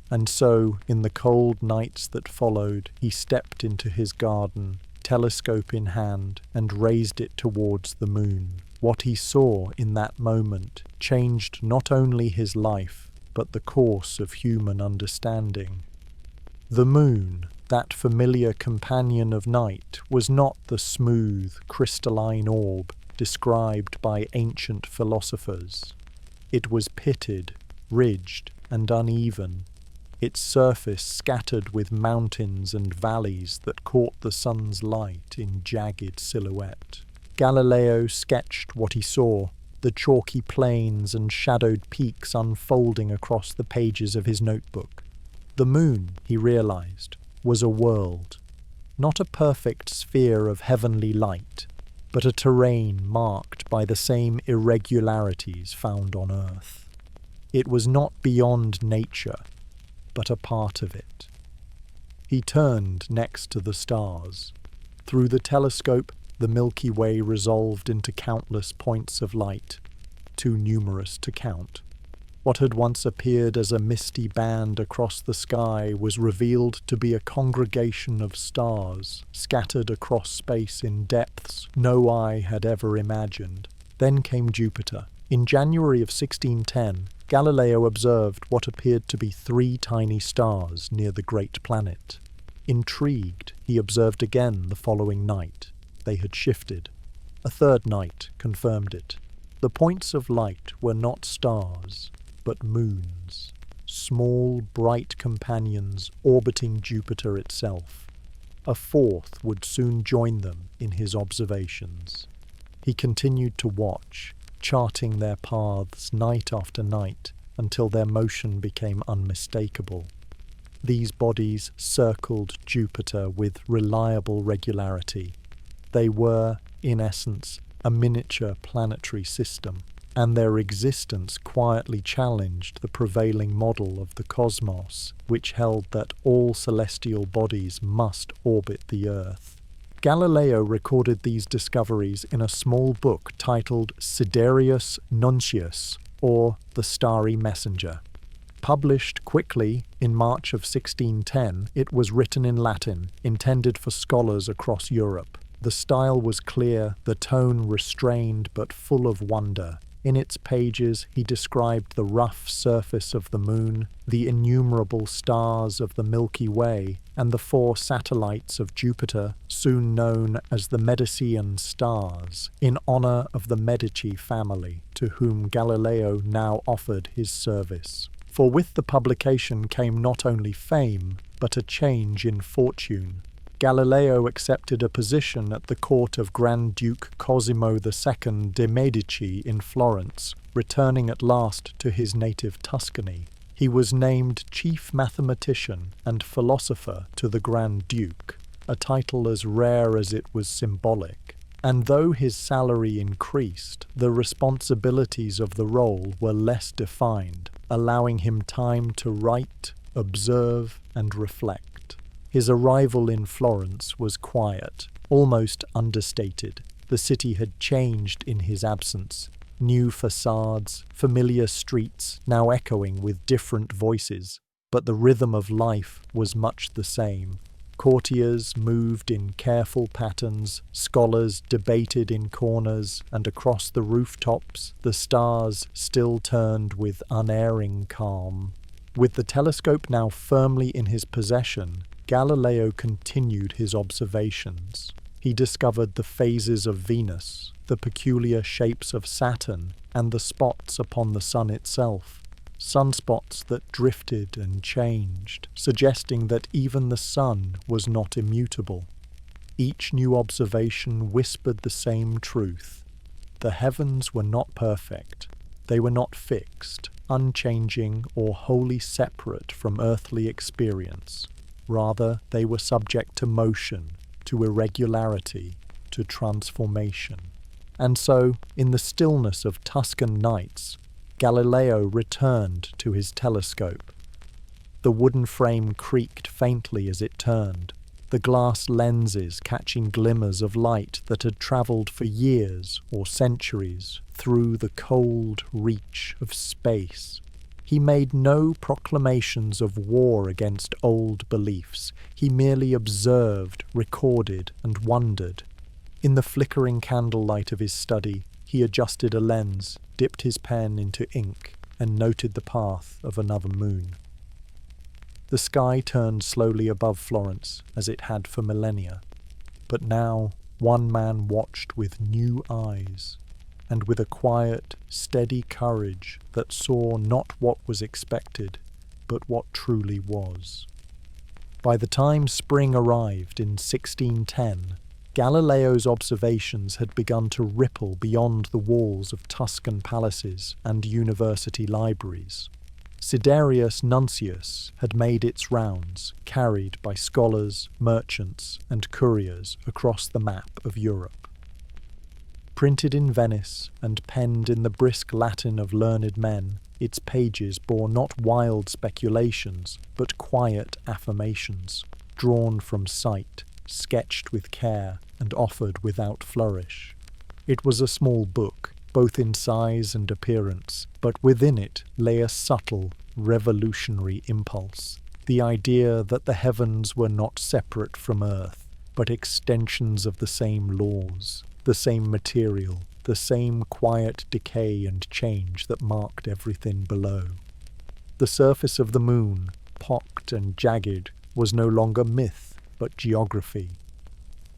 And so, in the cold nights that followed, he stepped into his garden, telescope in hand, and raised it towards the moon. What he saw in that moment changed not only his life, but the course of human understanding. The moon, that familiar companion of night, was not the smooth, crystalline orb described by ancient philosophers. It was pitted, ridged, and uneven, its surface scattered with mountains and valleys that caught the sun's light in jagged silhouette. Galileo sketched what he saw, the chalky plains and shadowed peaks unfolding across the pages of his notebook. The moon, he realized, was a world, not a perfect sphere of heavenly light, but a terrain marked by the same irregularities found on Earth. It was not beyond nature, but a part of it. He turned next to the stars. Through the telescope, the Milky Way resolved into countless points of light, too numerous to count. What had once appeared as a misty band across the sky was revealed to be a congregation of stars, scattered across space in depths no eye had ever imagined. Then came Jupiter. In January of 1610, Galileo observed what appeared to be 3 tiny stars near the great planet. Intrigued, he observed again the following night. They had shifted. A third night confirmed it. The points of light were not stars, but moons, small, bright companions orbiting Jupiter itself. A fourth would soon join them in his observations. He continued to watch, charting their paths night after night until their motion became unmistakable. These bodies circled Jupiter with reliable regularity. They were, in essence, a miniature planetary system, and their existence quietly challenged the prevailing model of the cosmos, which held that all celestial bodies must orbit the Earth. Galileo recorded these discoveries in a small book titled Sidereus Nuncius, or The Starry Messenger. Published quickly in March of 1610, it was written in Latin, intended for scholars across Europe. The style was clear, the tone restrained but full of wonder. In its pages, he described the rough surface of the moon, the innumerable stars of the Milky Way, and the 4 satellites of Jupiter, soon known as the Medicean stars, in honor of the Medici family, to whom Galileo now offered his service. For with the publication came not only fame, but a change in fortune. Galileo accepted a position at the court of Grand Duke Cosimo II de' Medici in Florence, returning at last to his native Tuscany. He was named chief mathematician and philosopher to the Grand Duke, a title as rare as it was symbolic. And though his salary increased, the responsibilities of the role were less defined, allowing him time to write, observe, and reflect. His arrival in Florence was quiet, almost understated. The city had changed in his absence. New facades, familiar streets, now echoing with different voices. But the rhythm of life was much the same. Courtiers moved in careful patterns, scholars debated in corners, and across the rooftops the stars still turned with unerring calm. With the telescope now firmly in his possession, Galileo continued his observations. He discovered the phases of Venus, the peculiar shapes of Saturn, and the spots upon the sun itself. Sunspots that drifted and changed, suggesting that even the sun was not immutable. Each new observation whispered the same truth. The heavens were not perfect. They were not fixed, unchanging, or wholly separate from earthly experience. Rather, they were subject to motion, to irregularity, to transformation. And so, in the stillness of Tuscan nights, Galileo returned to his telescope. The wooden frame creaked faintly as it turned, the glass lenses catching glimmers of light that had travelled for years or centuries through the cold reach of space. He made no proclamations of war against old beliefs. He merely observed, recorded, and wondered. In the flickering candlelight of his study, he adjusted a lens, dipped his pen into ink, and noted the path of another moon. The sky turned slowly above Florence, as it had for millennia. But now one man watched with new eyes, and with a quiet, steady courage that saw not what was expected, but what truly was. By the time spring arrived in 1610, Galileo's observations had begun to ripple beyond the walls of Tuscan palaces and university libraries. Sidereus Nuncius had made its rounds, carried by scholars, merchants, and couriers across the map of Europe. Printed in Venice and penned in the brisk Latin of learned men, its pages bore not wild speculations, but quiet affirmations, drawn from sight, sketched with care, and offered without flourish. It was a small book, both in size and appearance, but within it lay a subtle, revolutionary impulse, the idea that the heavens were not separate from earth, but extensions of the same laws, the same material, the same quiet decay and change that marked everything below. The surface of the moon, pocked and jagged, was no longer myth, but geography.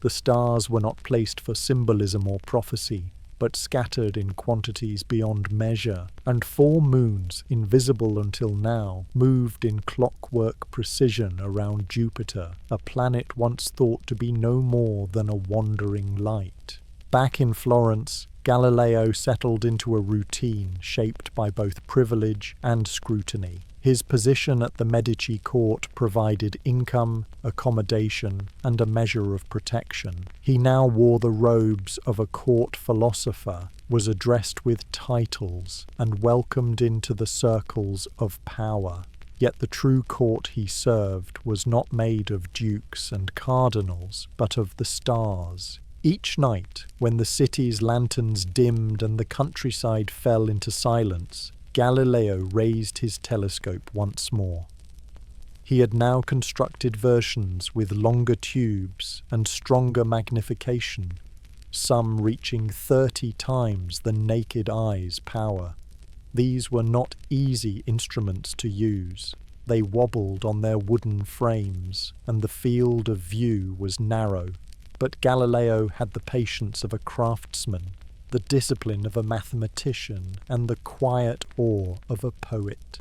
The stars were not placed for symbolism or prophecy, but scattered in quantities beyond measure, and 4 moons, invisible until now, moved in clockwork precision around Jupiter, a planet once thought to be no more than a wandering light. Back in Florence, Galileo settled into a routine shaped by both privilege and scrutiny. His position at the Medici court provided income, accommodation, and a measure of protection. He now wore the robes of a court philosopher, was addressed with titles, and welcomed into the circles of power. Yet the true court he served was not made of dukes and cardinals, but of the stars. Each night, when the city's lanterns dimmed and the countryside fell into silence, Galileo raised his telescope once more. He had now constructed versions with longer tubes and stronger magnification, some reaching 30 times the naked eye's power. These were not easy instruments to use. They wobbled on their wooden frames, and the field of view was narrow. But Galileo had the patience of a craftsman, the discipline of a mathematician, and the quiet awe of a poet.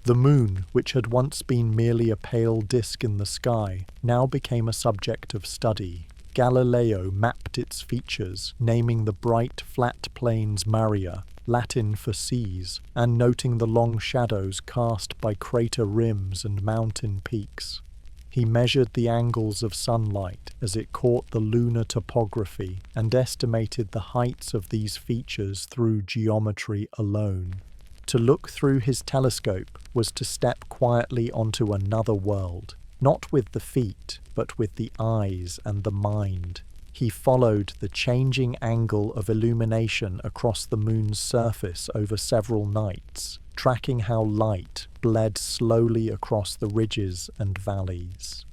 The moon, which had once been merely a pale disk in the sky, now became a subject of study. Galileo mapped its features, naming the bright, flat plains Maria, Latin for seas, and noting the long shadows cast by crater rims and mountain peaks. He measured the angles of sunlight as it caught the lunar topography and estimated the heights of these features through geometry alone. To look through his telescope was to step quietly onto another world, not with the feet, but with the eyes and the mind. He followed the changing angle of illumination across the moon's surface over several nights, tracking how light bled slowly across the ridges and valleys.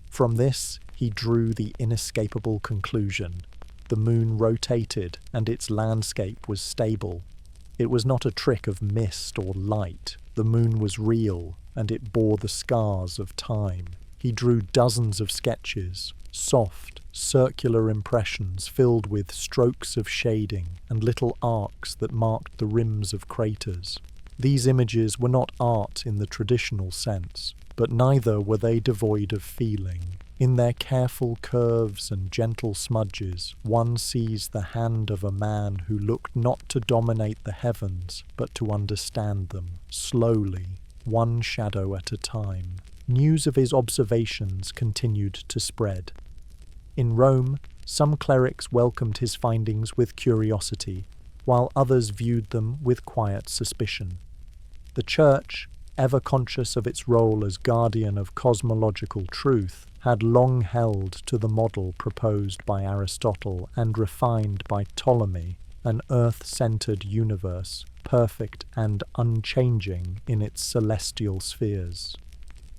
From this, he drew the inescapable conclusion. The moon rotated, and its landscape was stable. It was not a trick of mist or light. The moon was real, and it bore the scars of time. He drew dozens of sketches, soft, circular impressions filled with strokes of shading and little arcs that marked the rims of craters. These images were not art in the traditional sense, but neither were they devoid of feeling. In their careful curves and gentle smudges, one sees the hand of a man who looked not to dominate the heavens, but to understand them, slowly, one shadow at a time. News of his observations continued to spread. In Rome, some clerics welcomed his findings with curiosity, while others viewed them with quiet suspicion. The Church, ever conscious of its role as guardian of cosmological truth, had long held to the model proposed by Aristotle and refined by Ptolemy, an earth-centered universe, perfect and unchanging in its celestial spheres.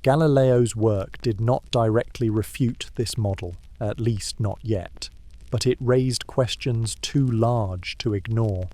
Galileo's work did not directly refute this model, at least not yet, but it raised questions too large to ignore.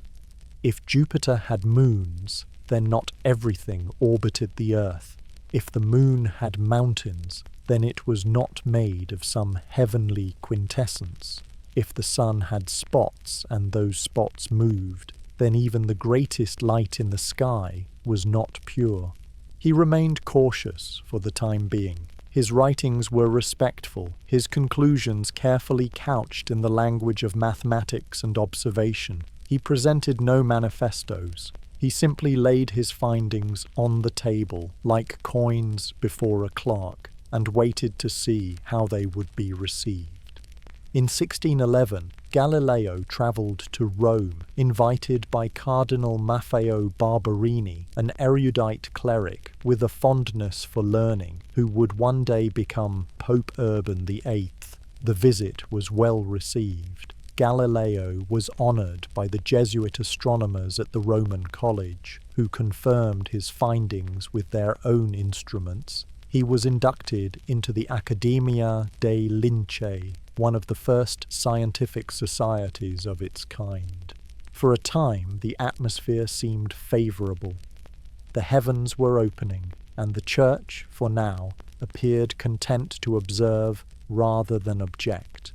If Jupiter had moons, then not everything orbited the Earth. If the moon had mountains, then it was not made of some heavenly quintessence. If the sun had spots and those spots moved, then even the greatest light in the sky was not pure. He remained cautious for the time being. His writings were respectful, his conclusions carefully couched in the language of mathematics and observation. He presented no manifestos. He simply laid his findings on the table, like coins before a clerk, and waited to see how they would be received. In 1611, Galileo travelled to Rome, invited by Cardinal Maffeo Barberini, an erudite cleric with a fondness for learning, who would one day become Pope Urban VIII. The visit was well received. Galileo was honoured by the Jesuit astronomers at the Roman College, who confirmed his findings with their own instruments. He was inducted into the Accademia dei Lincei, one of the first scientific societies of its kind. For a time, the atmosphere seemed favourable. The heavens were opening, and the Church, for now, appeared content to observe rather than object.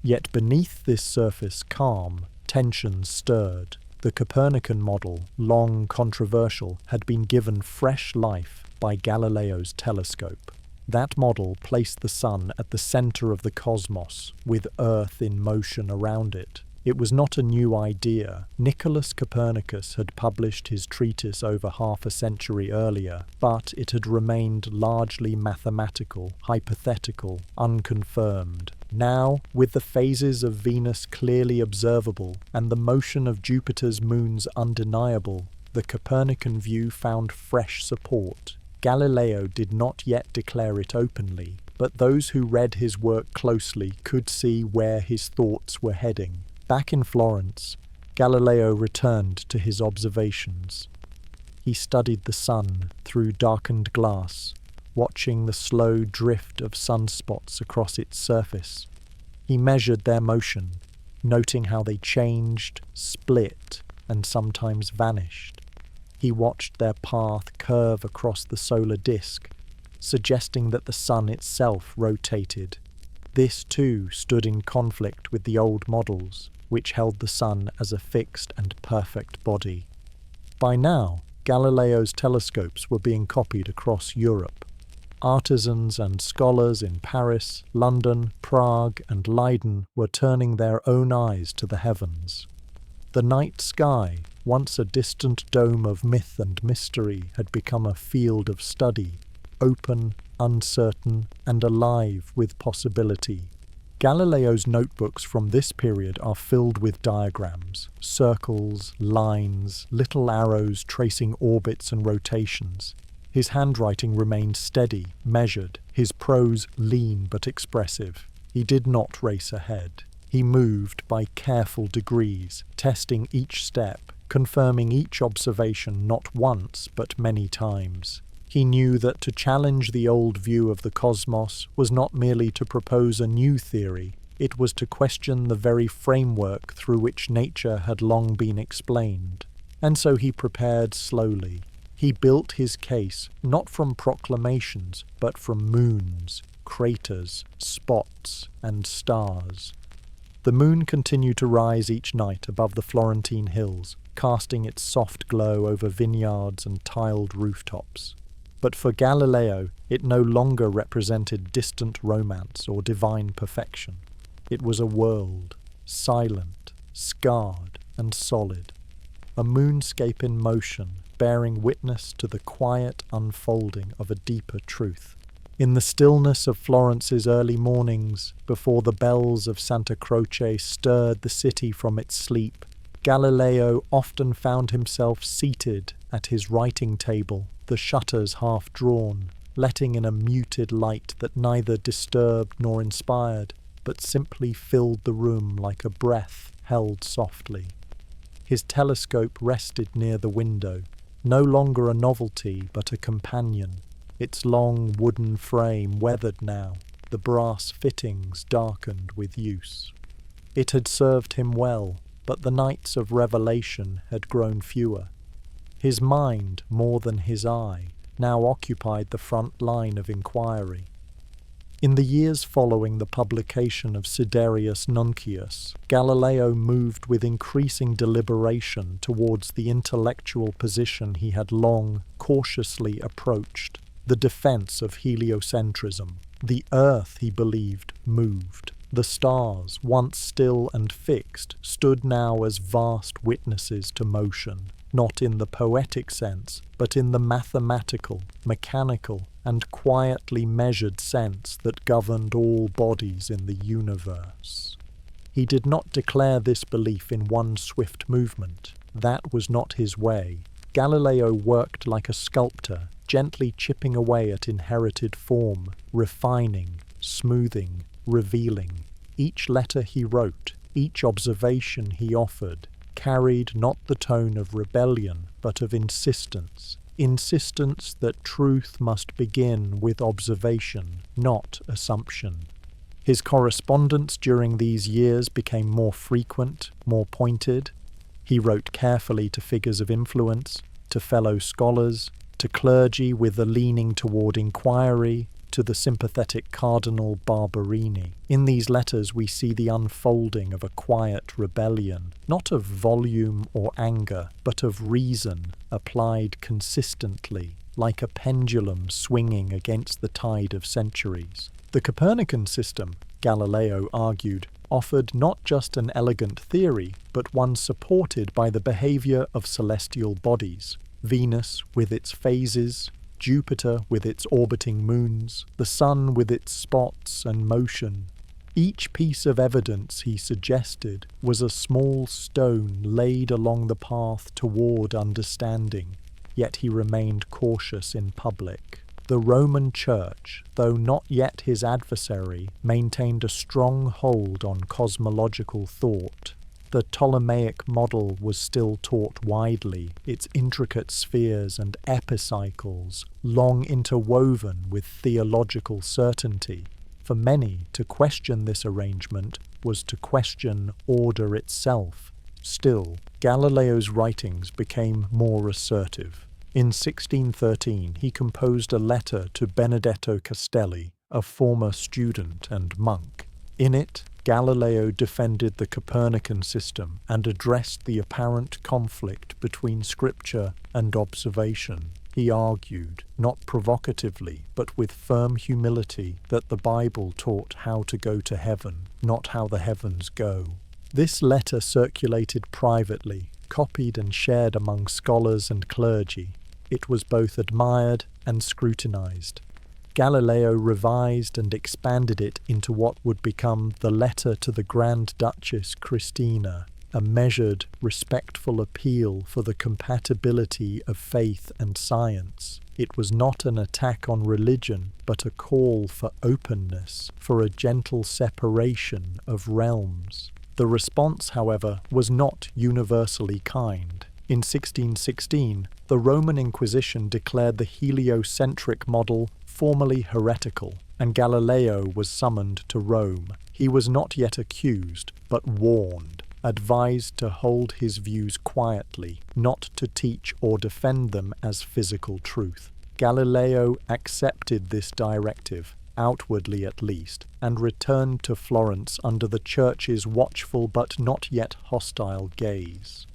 Yet beneath this surface calm, tensions stirred. The Copernican model, long controversial, had been given fresh life by Galileo's telescope. That model placed the sun at the center of the cosmos, with Earth in motion around it. It was not a new idea. Nicholas Copernicus had published his treatise over half a century earlier, but it had remained largely mathematical, hypothetical, unconfirmed. Now, with the phases of Venus clearly observable and the motion of Jupiter's moons undeniable, the Copernican view found fresh support. Galileo did not yet declare it openly, but those who read his work closely could see where his thoughts were heading. Back in Florence, Galileo returned to his observations. He studied the sun through darkened glass, watching the slow drift of sunspots across its surface. He measured their motion, noting how they changed, split, and sometimes vanished. He watched their path curve across the solar disk, suggesting that the sun itself rotated. This too stood in conflict with the old models, which held the sun as a fixed and perfect body. By now, Galileo's telescopes were being copied across Europe. Artisans and scholars in Paris, London, Prague, and Leiden were turning their own eyes to the heavens. The night sky, once a distant dome of myth and mystery, had become a field of study, open, uncertain, and alive with possibility. Galileo's notebooks from this period are filled with diagrams, circles, lines, little arrows tracing orbits and rotations. His handwriting remained steady, measured, his prose lean but expressive. He did not race ahead. He moved by careful degrees, testing each step, confirming each observation not once but many times. He knew that to challenge the old view of the cosmos was not merely to propose a new theory, it was to question the very framework through which nature had long been explained. And so he prepared slowly. He built his case not from proclamations, but from moons, craters, spots, and stars. The moon continued to rise each night above the Florentine hills, casting its soft glow over vineyards and tiled rooftops. But for Galileo, it no longer represented distant romance or divine perfection. It was a world, silent, scarred, and solid. A moonscape in motion, bearing witness to the quiet unfolding of a deeper truth. In the stillness of Florence's early mornings, before the bells of Santa Croce stirred the city from its sleep, Galileo often found himself seated at his writing table, the shutters half drawn, letting in a muted light that neither disturbed nor inspired, but simply filled the room like a breath held softly. His telescope rested near the window, no longer a novelty but a companion, its long wooden frame weathered now, the brass fittings darkened with use. It had served him well, but the nights of revelation had grown fewer. His mind, more than his eye, now occupied the front line of inquiry. In the years following the publication of Sidereus Nuncius, Galileo moved with increasing deliberation towards the intellectual position he had long, cautiously approached, the defense of heliocentrism. The earth, he believed, moved. The stars, once still and fixed, stood now as vast witnesses to motion, not in the poetic sense, but in the mathematical, mechanical, and quietly measured sense that governed all bodies in the universe. He did not declare this belief in one swift movement. That was not his way. Galileo worked like a sculptor, gently chipping away at inherited form, refining, smoothing, revealing. Each letter he wrote, each observation he offered, carried not the tone of rebellion, but of insistence. Insistence that truth must begin with observation, not assumption. His correspondence during these years became more frequent, more pointed. He wrote carefully to figures of influence, to fellow scholars, to clergy with a leaning toward inquiry, to the sympathetic Cardinal Barberini. In these letters we see the unfolding of a quiet rebellion, not of volume or anger, but of reason applied consistently, like a pendulum swinging against the tide of centuries. The Copernican system, Galileo argued, offered not just an elegant theory, but one supported by the behavior of celestial bodies. Venus with its phases, Jupiter with its orbiting moons, the Sun with its spots and motion. Each piece of evidence, he suggested, was a small stone laid along the path toward understanding, yet he remained cautious in public. The Roman Church, though not yet his adversary, maintained a strong hold on cosmological thought. The Ptolemaic model was still taught widely, its intricate spheres and epicycles long interwoven with theological certainty. For many, to question this arrangement was to question order itself. Still, Galileo's writings became more assertive. In 1613, he composed a letter to Benedetto Castelli, a former student and monk. In it, Galileo defended the Copernican system and addressed the apparent conflict between scripture and observation. He argued, not provocatively, but with firm humility, that the Bible taught how to go to heaven, not how the heavens go. This letter circulated privately, copied and shared among scholars and clergy. It was both admired and scrutinized. Galileo revised and expanded it into what would become the Letter to the Grand Duchess Christina, a measured, respectful appeal for the compatibility of faith and science. It was not an attack on religion, but a call for openness, for a gentle separation of realms. The response, however, was not universally kind. In 1616, the Roman Inquisition declared the heliocentric model formally heretical, and Galileo was summoned to Rome. He was not yet accused, but warned, advised to hold his views quietly, not to teach or defend them as physical truth. Galileo accepted this directive, outwardly at least, and returned to Florence under the Church's watchful but not yet hostile gaze.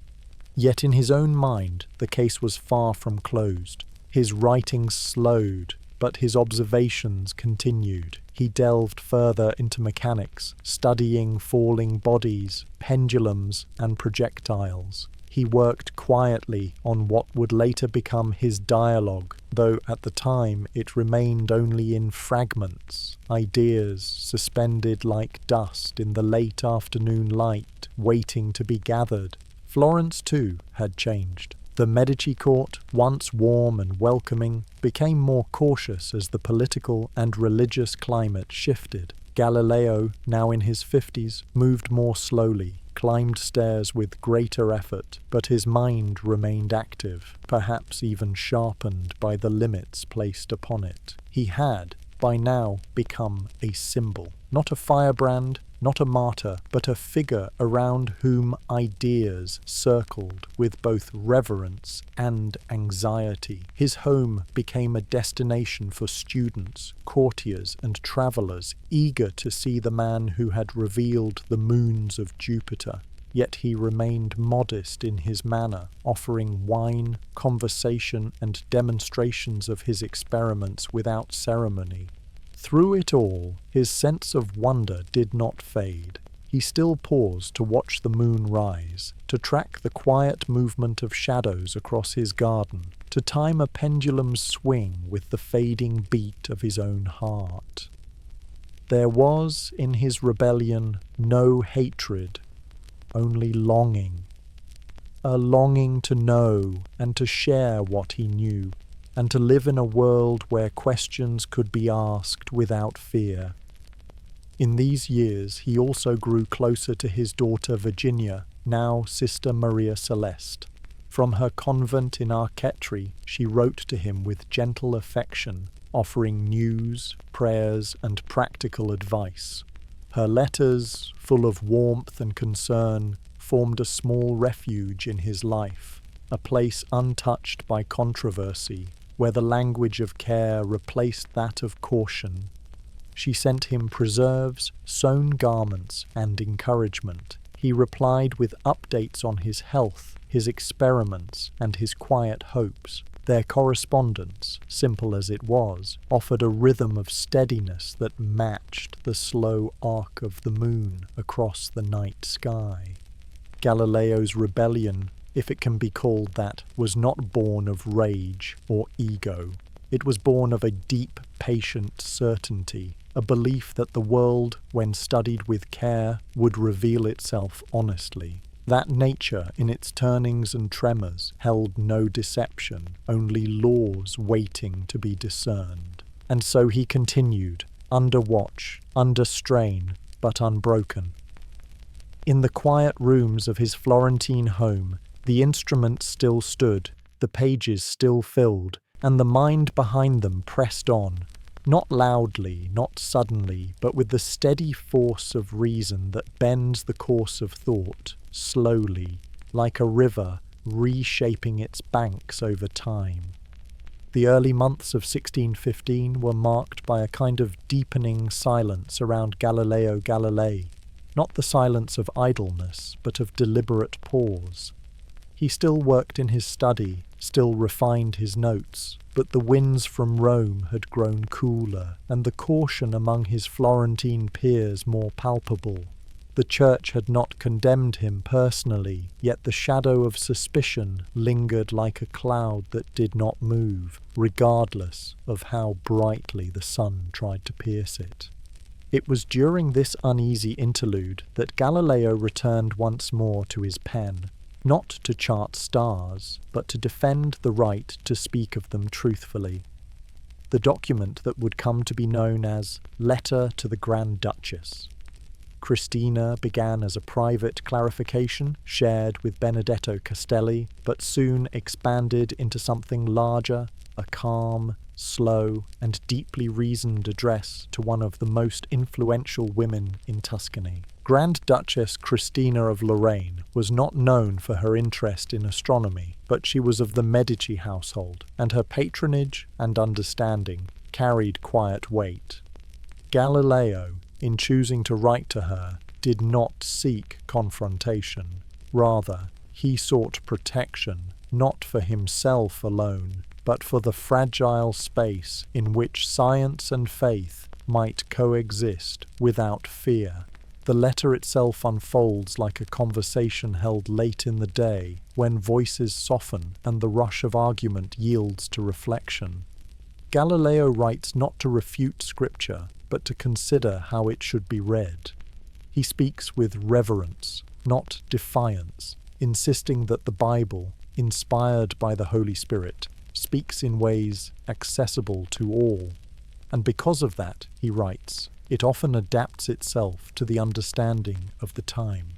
Yet in his own mind, the case was far from closed. His writings slowed, but his observations continued. He delved further into mechanics, studying falling bodies, pendulums, and projectiles. He worked quietly on what would later become his dialogue, though at the time it remained only in fragments, ideas suspended like dust in the late afternoon light, waiting to be gathered. Florence, too, had changed. The Medici court, once warm and welcoming, became more cautious as the political and religious climate shifted. Galileo, now in his 50s, moved more slowly, climbed stairs with greater effort, but his mind remained active, perhaps even sharpened by the limits placed upon it. He had, by now, become a symbol, not a firebrand, not a martyr, but a figure around whom ideas circled with both reverence and anxiety. His home became a destination for students, courtiers, and travelers eager to see the man who had revealed the moons of Jupiter. Yet he remained modest in his manner, offering wine, conversation, and demonstrations of his experiments without ceremony. Through it all, his sense of wonder did not fade. He still paused to watch the moon rise, to track the quiet movement of shadows across his garden, to time a pendulum's swing with the fading beat of his own heart. There was, in his rebellion, no hatred, only longing. A longing to know and to share what he knew, and to live in a world where questions could be asked without fear. In these years he also grew closer to his daughter Virginia, now Sister Maria Celeste. From her convent in Arcetri she wrote to him with gentle affection, offering news, prayers, and practical advice. Her letters, full of warmth and concern, formed a small refuge in his life, a place untouched by controversy, where the language of care replaced that of caution. She sent him preserves, sewn garments, and encouragement. He replied with updates on his health, his experiments, and his quiet hopes. Their correspondence, simple as it was, offered a rhythm of steadiness that matched the slow arc of the moon across the night sky. Galileo's rebellion, if it can be called that, was not born of rage or ego. It was born of a deep, patient certainty, a belief that the world, when studied with care, would reveal itself honestly. That nature, in its turnings and tremors, held no deception, only laws waiting to be discerned. And so he continued, under watch, under strain, but unbroken. In the quiet rooms of his Florentine home, the instruments still stood, the pages still filled, and the mind behind them pressed on, not loudly, not suddenly, but with the steady force of reason that bends the course of thought, slowly, like a river reshaping its banks over time. The early months of 1615 were marked by a kind of deepening silence around Galileo Galilei, not the silence of idleness, but of deliberate pause. He still worked in his study, still refined his notes, but the winds from Rome had grown cooler, and the caution among his Florentine peers more palpable. The Church had not condemned him personally, yet the shadow of suspicion lingered like a cloud that did not move, regardless of how brightly the sun tried to pierce it. It was during this uneasy interlude that Galileo returned once more to his pen, not to chart stars, but to defend the right to speak of them truthfully. The document that would come to be known as Letter to the Grand Duchess. Christina began as a private clarification shared with Benedetto Castelli, but soon expanded into something larger, a calm, slow, and deeply reasoned address to one of the most influential women in Tuscany. Grand Duchess Christina of Lorraine was not known for her interest in astronomy, but she was of the Medici household, and her patronage and understanding carried quiet weight. Galileo, in choosing to write to her, did not seek confrontation. Rather, he sought protection, not for himself alone, but for the fragile space in which science and faith might coexist without fear. The letter itself unfolds like a conversation held late in the day, when voices soften and the rush of argument yields to reflection. Galileo writes not to refute scripture, but to consider how it should be read. He speaks with reverence, not defiance, insisting that the Bible, inspired by the Holy Spirit, speaks in ways accessible to all. And because of that, he writes, it often adapts itself to the understanding of the time.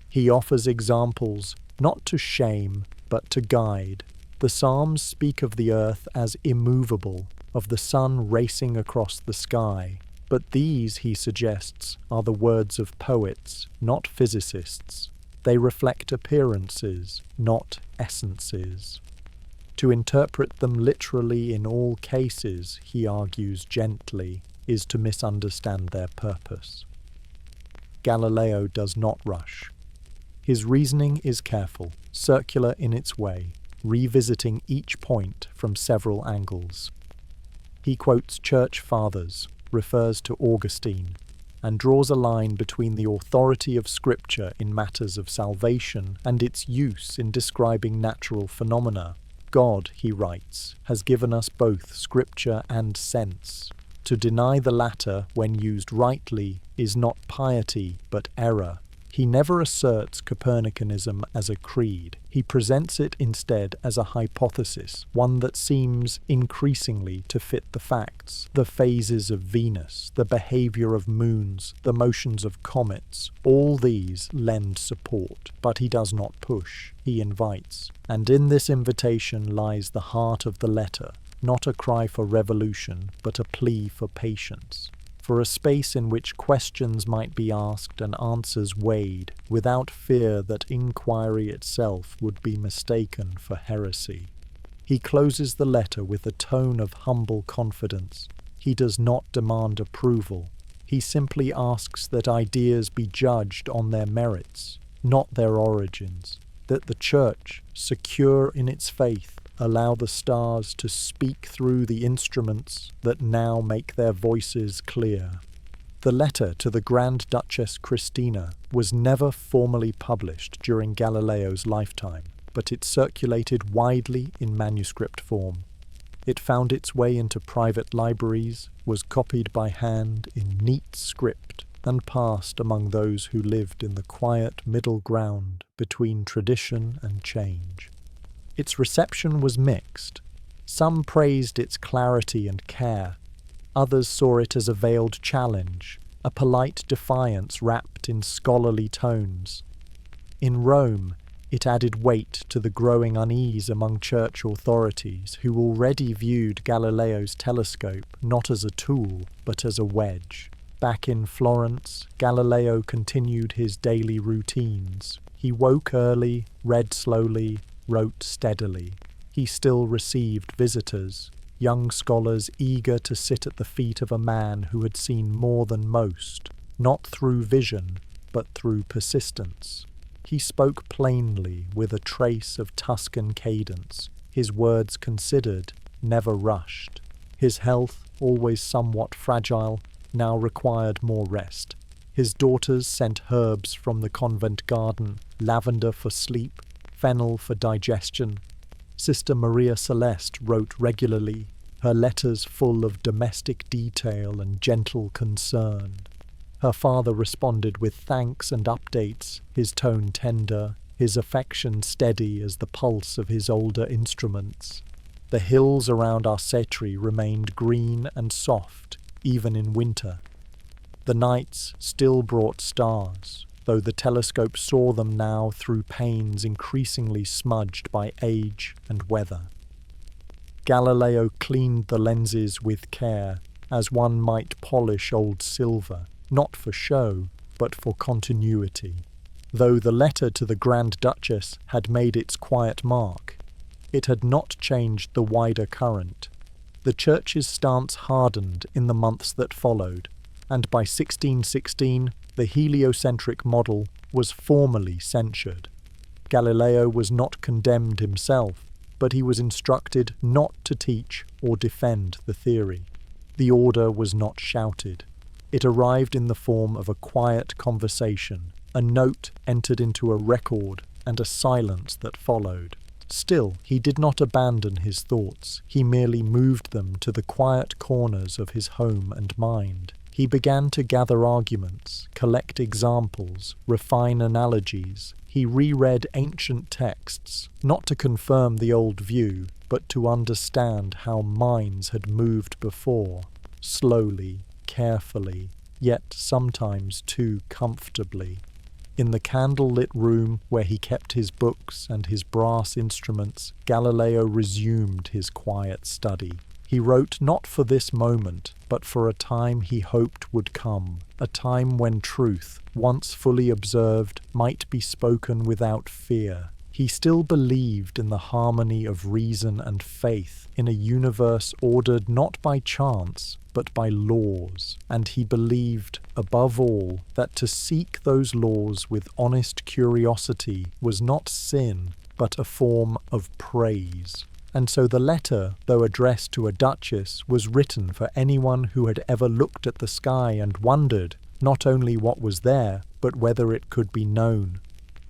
He offers examples not to shame, but to guide. The Psalms speak of the earth as immovable, of the sun racing across the sky. But these, he suggests, are the words of poets, not physicists. They reflect appearances, not essences. To interpret them literally in all cases, he argues gently, is to misunderstand their purpose. Galileo does not rush. His reasoning is careful, circular in its way, revisiting each point from several angles. He quotes church fathers, refers to Augustine, and draws a line between the authority of Scripture in matters of salvation and its use in describing natural phenomena. God, he writes, has given us both Scripture and sense. To deny the latter, when used rightly, is not piety but error. He never asserts Copernicanism as a creed. He presents it instead as a hypothesis, one that seems increasingly to fit the facts. The phases of Venus, the behavior of moons, the motions of comets, all these lend support, but he does not push, he invites. And in this invitation lies the heart of the letter, not a cry for revolution, but a plea for patience. For a space in which questions might be asked and answers weighed, without fear that inquiry itself would be mistaken for heresy. He closes the letter with a tone of humble confidence. He does not demand approval. He simply asks that ideas be judged on their merits, not their origins, that the Church, secure in its faith, allow the stars to speak through the instruments that now make their voices clear. The letter to the Grand Duchess Christina was never formally published during Galileo's lifetime, but it circulated widely in manuscript form. It found its way into private libraries, was copied by hand in neat script, and passed among those who lived in the quiet middle ground between tradition and change. Its reception was mixed. Some praised its clarity and care. Others saw it as a veiled challenge, a polite defiance wrapped in scholarly tones. In Rome, it added weight to the growing unease among church authorities who already viewed Galileo's telescope not as a tool, but as a wedge. Back in Florence, Galileo continued his daily routines. He woke early, read slowly, wrote steadily. He still received visitors, young scholars eager to sit at the feet of a man who had seen more than most, not through vision, but through persistence. He spoke plainly, with a trace of Tuscan cadence, his words considered, never rushed. His health, always somewhat fragile, now required more rest. His daughters sent herbs from the convent garden, lavender for sleep, fennel for digestion. Sister Maria Celeste wrote regularly, her letters full of domestic detail and gentle concern. Her father responded with thanks and updates, his tone tender, his affection steady as the pulse of his older instruments. The hills around Arcetri remained green and soft, even in winter. The nights still brought stars, though the telescope saw them now through panes increasingly smudged by age and weather. Galileo cleaned the lenses with care, as one might polish old silver, not for show, but for continuity. Though the letter to the Grand Duchess had made its quiet mark, it had not changed the wider current. The Church's stance hardened in the months that followed, and by 1616 the heliocentric model was formally censured. Galileo was not condemned himself, but he was instructed not to teach or defend the theory. The order was not shouted. It arrived in the form of a quiet conversation, a note entered into a record, and a silence that followed. Still, he did not abandon his thoughts. He merely moved them to the quiet corners of his home and mind. He began to gather arguments, collect examples, refine analogies. He reread ancient texts, not to confirm the old view, but to understand how minds had moved before, slowly, carefully, yet sometimes too comfortably. In the candle-lit room where he kept his books and his brass instruments, Galileo resumed his quiet study. He wrote not for this moment, but for a time he hoped would come, a time when truth, once fully observed, might be spoken without fear. He still believed in the harmony of reason and faith, in a universe ordered not by chance, but by laws, and he believed, above all, that to seek those laws with honest curiosity was not sin, but a form of praise. And so the letter, though addressed to a duchess, was written for anyone who had ever looked at the sky and wondered not only what was there, but whether it could be known.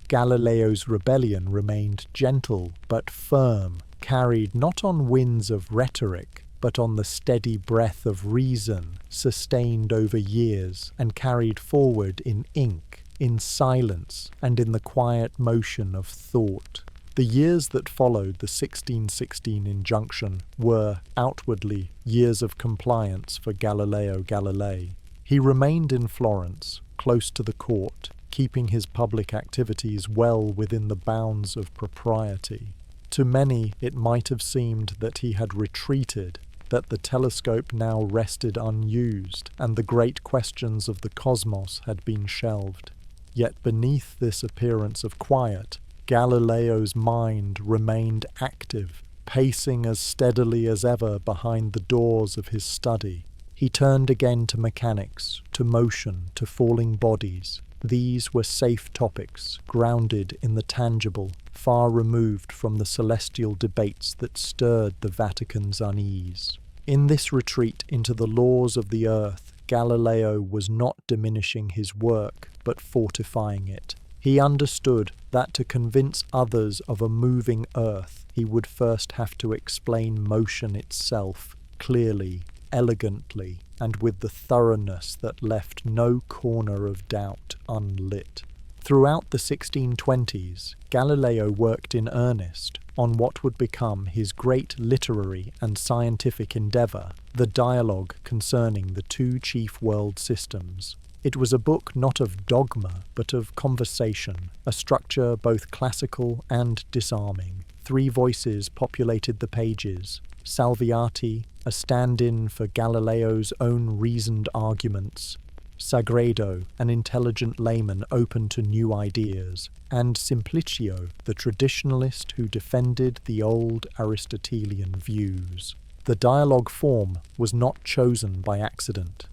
Galileo's rebellion remained gentle but firm, carried not on winds of rhetoric, but on the steady breath of reason, sustained over years, and carried forward in ink, in silence, and in the quiet motion of thought. The years that followed the 1616 injunction were, outwardly, years of compliance for Galileo Galilei. He remained in Florence, close to the court, keeping his public activities well within the bounds of propriety. To many it might have seemed that he had retreated, that the telescope now rested unused, and the great questions of the cosmos had been shelved. Yet beneath this appearance of quiet, Galileo's mind remained active, pacing as steadily as ever behind the doors of his study. He turned again to mechanics, to motion, to falling bodies. These were safe topics, grounded in the tangible, far removed from the celestial debates that stirred the Vatican's unease. In this retreat into the laws of the earth, Galileo was not diminishing his work, but fortifying it. He understood that to convince others of a moving earth, he would first have to explain motion itself, clearly, elegantly, and with the thoroughness that left no corner of doubt unlit. Throughout the 1620s, Galileo worked in earnest on what would become his great literary and scientific endeavour, the dialogue concerning the two chief world systems. It was a book not of dogma, but of conversation, a structure both classical and disarming. 3 voices populated the pages: Salviati, a stand-in for Galileo's own reasoned arguments; Sagredo, an intelligent layman open to new ideas; and Simplicio, the traditionalist who defended the old Aristotelian views. The dialogue form was not chosen by accident.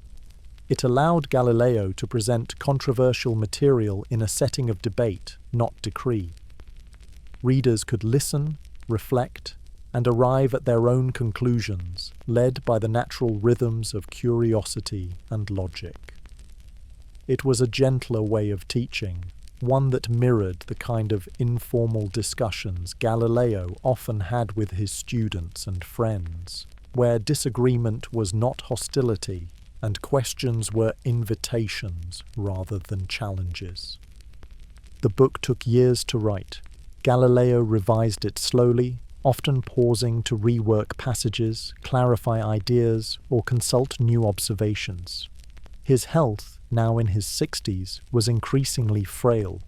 It allowed Galileo to present controversial material in a setting of debate, not decree. Readers could listen, reflect, and arrive at their own conclusions, led by the natural rhythms of curiosity and logic. It was a gentler way of teaching, one that mirrored the kind of informal discussions Galileo often had with his students and friends, where disagreement was not hostility, and questions were invitations rather than challenges. The book took years to write. Galileo revised it slowly, often pausing to rework passages, clarify ideas, or consult new observations. His health, now in his 60s, was increasingly frail.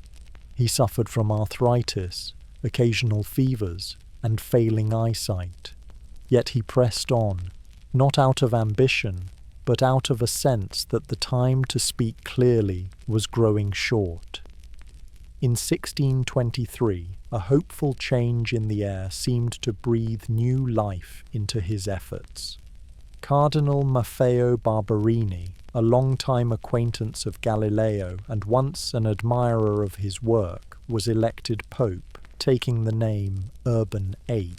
He suffered from arthritis, occasional fevers, and failing eyesight. Yet he pressed on, not out of ambition, but out of a sense that the time to speak clearly was growing short. In 1623, a hopeful change in the air seemed to breathe new life into his efforts. Cardinal Maffeo Barberini, a long-time acquaintance of Galileo and once an admirer of his work, was elected Pope, taking the name Urban VIII.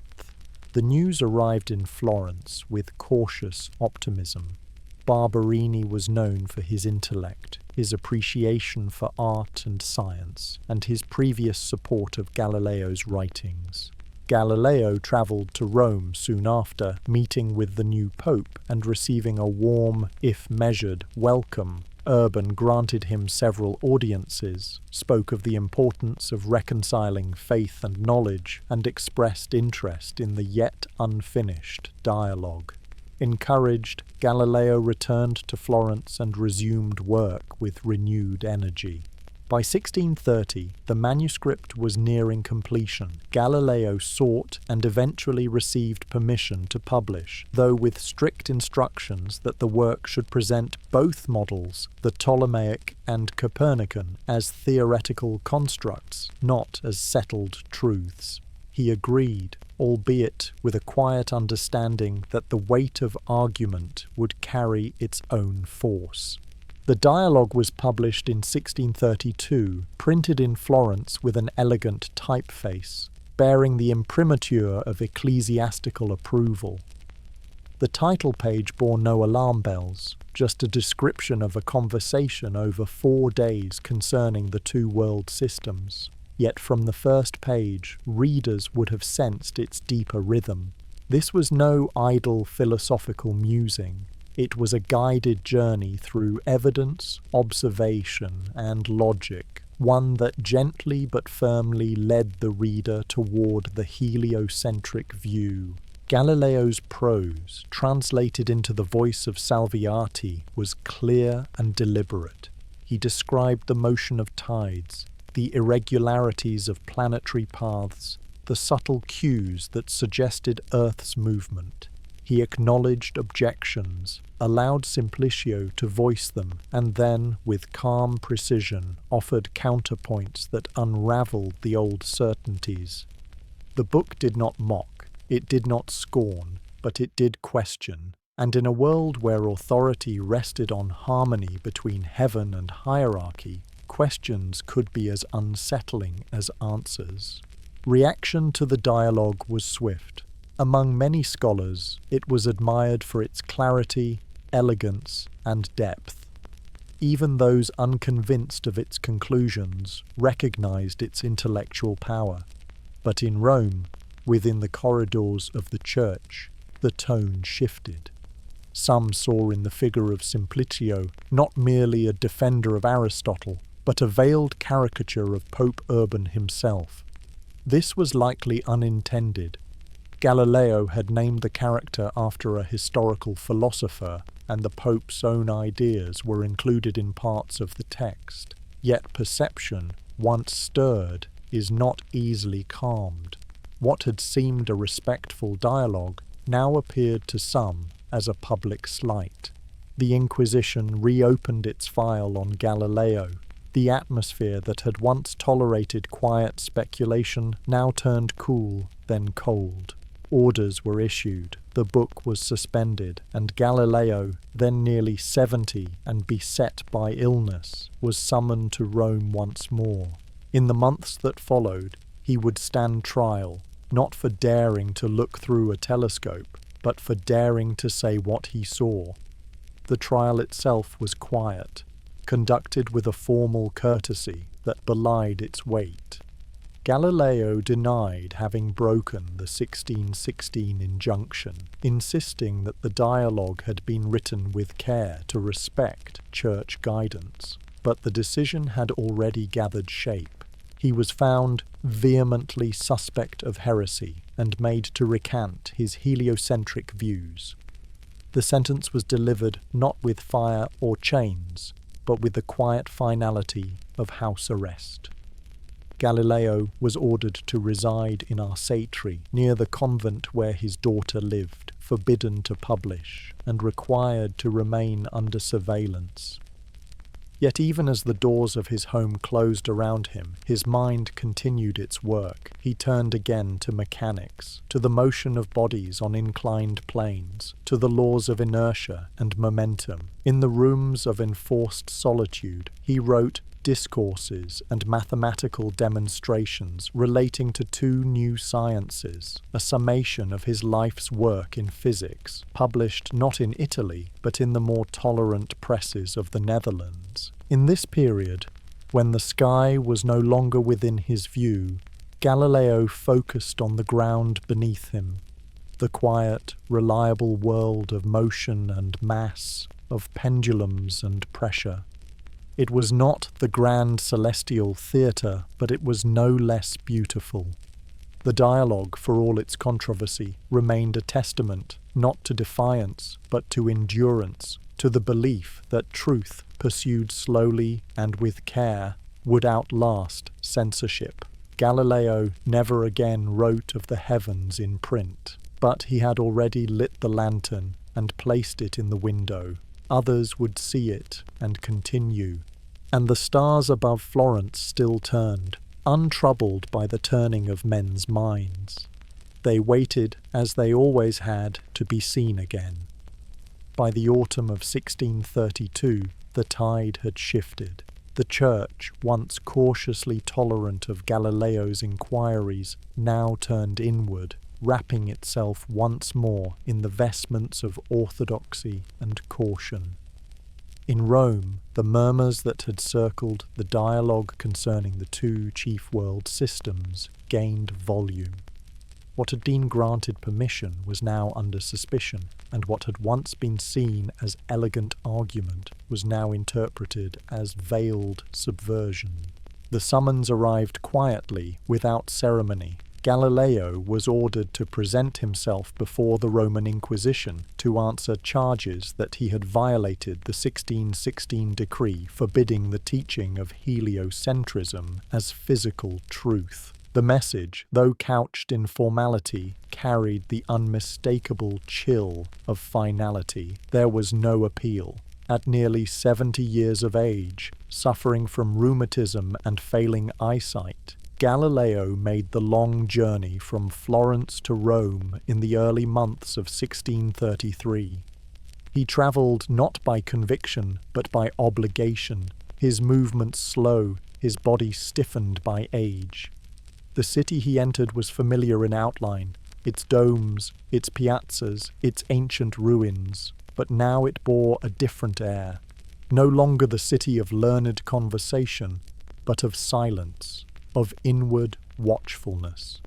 The news arrived in Florence with cautious optimism. Barberini was known for his intellect, his appreciation for art and science, and his previous support of Galileo's writings. Galileo travelled to Rome soon after, meeting with the new pope and receiving a warm, if measured, welcome. Urban granted him several audiences, spoke of the importance of reconciling faith and knowledge, and expressed interest in the yet unfinished dialogue. Encouraged, Galileo returned to Florence and resumed work with renewed energy. By 1630, the manuscript was nearing completion. Galileo sought and eventually received permission to publish, though with strict instructions that the work should present both models, the Ptolemaic and Copernican, as theoretical constructs, not as settled truths. He agreed, albeit with a quiet understanding that the weight of argument would carry its own force. The dialogue was published in 1632, printed in Florence with an elegant typeface, bearing the imprimatur of ecclesiastical approval. The title page bore no alarm bells, just a description of a conversation over 4 days concerning the two world systems. Yet from the first page, readers would have sensed its deeper rhythm. This was no idle philosophical musing. It was a guided journey through evidence, observation, and logic, one that gently but firmly led the reader toward the heliocentric view. Galileo's prose, translated into the voice of Salviati, was clear and deliberate. He described the motion of tides, the irregularities of planetary paths, the subtle cues that suggested Earth's movement. He acknowledged objections, allowed Simplicio to voice them, and then, with calm precision, offered counterpoints that unravelled the old certainties. The book did not mock. It did not scorn, but it did question. And in a world where authority rested on harmony between heaven and hierarchy, questions could be as unsettling as answers. Reaction to the dialogue was swift. Among many scholars, it was admired for its clarity, elegance, and depth. Even those unconvinced of its conclusions recognized its intellectual power. But in Rome, within the corridors of the church, the tone shifted. Some saw in the figure of Simplicio not merely a defender of Aristotle, but a veiled caricature of Pope Urban himself. This was likely unintended. Galileo had named the character after a historical philosopher, and the Pope's own ideas were included in parts of the text. Yet perception, once stirred, is not easily calmed. What had seemed a respectful dialogue now appeared to some as a public slight. The Inquisition reopened its file on Galileo. The atmosphere that had once tolerated quiet speculation now turned cool, then cold. Orders were issued, the book was suspended, and Galileo, then nearly 70 and beset by illness, was summoned to Rome once more. In the months that followed, he would stand trial, not for daring to look through a telescope, but for daring to say what he saw. The trial itself was quiet, conducted with a formal courtesy that belied its weight. Galileo denied having broken the 1616 injunction, insisting that the dialogue had been written with care to respect church guidance. But the decision had already gathered shape. He was found vehemently suspect of heresy and made to recant his heliocentric views. The sentence was delivered not with fire or chains, but with the quiet finality of house arrest. Galileo was ordered to reside in Arcetri, near the convent where his daughter lived, forbidden to publish, and required to remain under surveillance. Yet even as the doors of his home closed around him, his mind continued its work. He turned again to mechanics, to the motion of bodies on inclined planes, to the laws of inertia and momentum. In the rooms of enforced solitude, he wrote discourses and mathematical demonstrations relating to two new sciences, a summation of his life's work in physics, published not in Italy, but in the more tolerant presses of the Netherlands. In this period, when the sky was no longer within his view, Galileo focused on the ground beneath him, the quiet, reliable world of motion and mass, of pendulums and pressure. It was not the grand celestial theatre, but it was no less beautiful. The dialogue, for all its controversy, remained a testament, not to defiance, but to endurance, to the belief that truth, pursued slowly and with care, would outlast censorship. Galileo never again wrote of the heavens in print, but he had already lit the lantern and placed it in the window. Others would see it and continue. And the stars above Florence still turned, untroubled by the turning of men's minds. They waited, as they always had, to be seen again. By the autumn of 1632, the tide had shifted. The Church, once cautiously tolerant of Galileo's inquiries, now turned inward, wrapping itself once more in the vestments of orthodoxy and caution. In Rome, the murmurs that had circled the dialogue concerning the two chief world systems gained volume. What had been granted permission was now under suspicion, and what had once been seen as elegant argument was now interpreted as veiled subversion. The summons arrived quietly, without ceremony. Galileo was ordered to present himself before the Roman Inquisition to answer charges that he had violated the 1616 decree forbidding the teaching of heliocentrism as physical truth. The message, though couched in formality, carried the unmistakable chill of finality. There was no appeal. At nearly 70 years of age, suffering from rheumatism and failing eyesight, Galileo made the long journey from Florence to Rome in the early months of 1633. He travelled not by conviction, but by obligation, his movements slow, his body stiffened by age. The city he entered was familiar in outline, its domes, its piazzas, its ancient ruins, but now it bore a different air. No longer the city of learned conversation, but of silence, of inward watchfulness.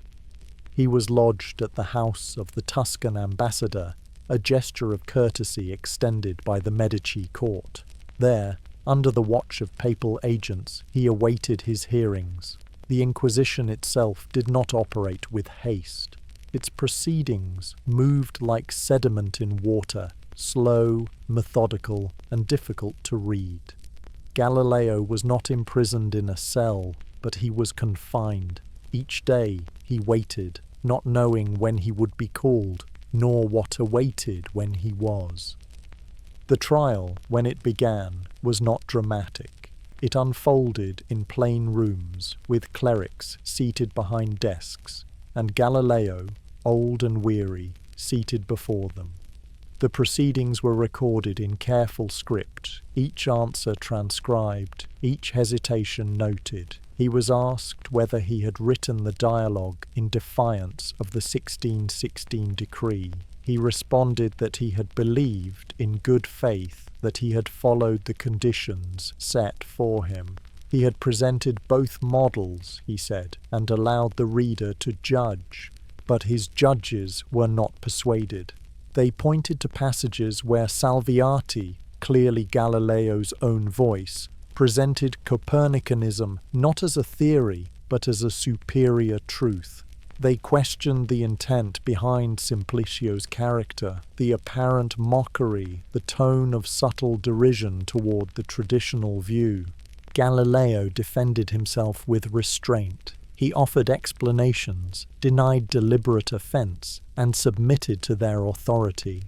He was lodged at the house of the Tuscan ambassador, a gesture of courtesy extended by the Medici court. There, under the watch of papal agents, he awaited his hearings. The Inquisition itself did not operate with haste. Its proceedings moved like sediment in water, slow, methodical, and difficult to read. Galileo was not imprisoned in a cell, but he was confined. Each day he waited, not knowing when he would be called, nor what awaited when he was. The trial, when it began, was not dramatic. It unfolded in plain rooms, with clerics seated behind desks, and Galileo, old and weary, seated before them. The proceedings were recorded in careful script, each answer transcribed, each hesitation noted. He was asked whether he had written the dialogue in defiance of the 1616 decree. He responded that he had believed in good faith that he had followed the conditions set for him. He had presented both models, he said, and allowed the reader to judge. But his judges were not persuaded. They pointed to passages where Salviati, clearly Galileo's own voice, presented Copernicanism not as a theory, but as a superior truth. They questioned the intent behind Simplicio's character, the apparent mockery, the tone of subtle derision toward the traditional view. Galileo defended himself with restraint. He offered explanations, denied deliberate offense, and submitted to their authority.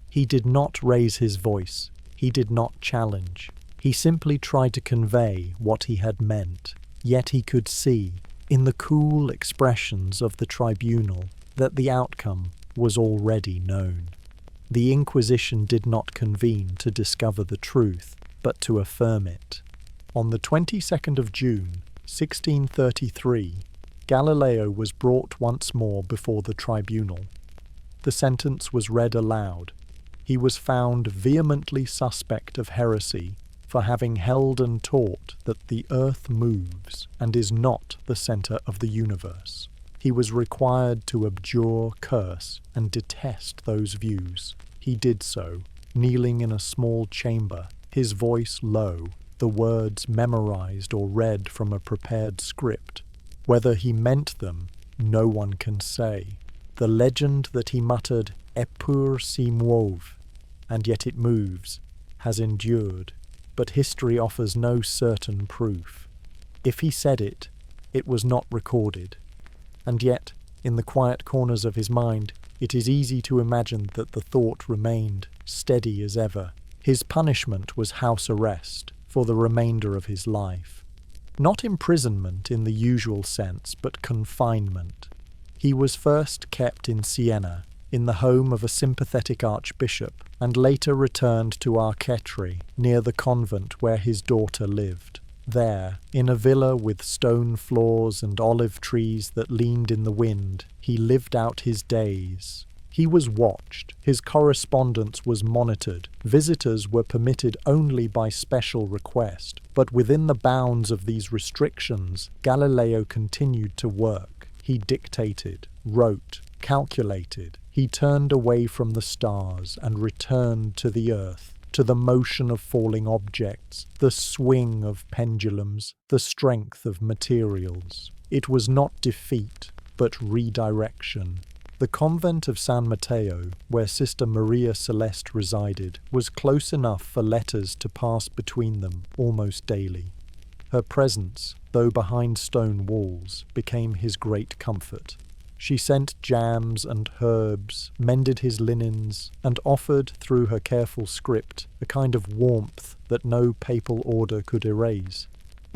He did not raise his voice. He did not challenge. He simply tried to convey what he had meant. Yet he could see, in the cool expressions of the tribunal, that the outcome was already known. The Inquisition did not convene to discover the truth, but to affirm it. On the 22nd of June, 1633, Galileo was brought once more before the tribunal. The sentence was read aloud. He was found vehemently suspect of heresy for having held and taught that the earth moves and is not the centre of the universe. He was required to abjure, curse, and detest those views. He did so, kneeling in a small chamber, his voice low, the words memorized or read from a prepared script. Whether he meant them, no one can say. The legend that he muttered, "Eppur si muove," and yet it moves, has endured, but history offers no certain proof. If he said it, it was not recorded, and yet, in the quiet corners of his mind, it is easy to imagine that the thought remained steady as ever. His punishment was house arrest for the remainder of his life. Not imprisonment in the usual sense, but confinement. He was first kept in Siena, in the home of a sympathetic archbishop, and later returned to Arcetri, near the convent where his daughter lived. There, in a villa with stone floors and olive trees that leaned in the wind, he lived out his days. He was watched, his correspondence was monitored, visitors were permitted only by special request, but within the bounds of these restrictions, Galileo continued to work. He dictated, wrote, calculated. He turned away from the stars and returned to the earth, to the motion of falling objects, the swing of pendulums, the strength of materials. It was not defeat, but redirection. The convent of San Matteo, where Sister Maria Celeste resided, was close enough for letters to pass between them almost daily. Her presence, though behind stone walls, became his great comfort. She sent jams and herbs, mended his linens, and offered, through her careful script, a kind of warmth that no papal order could erase.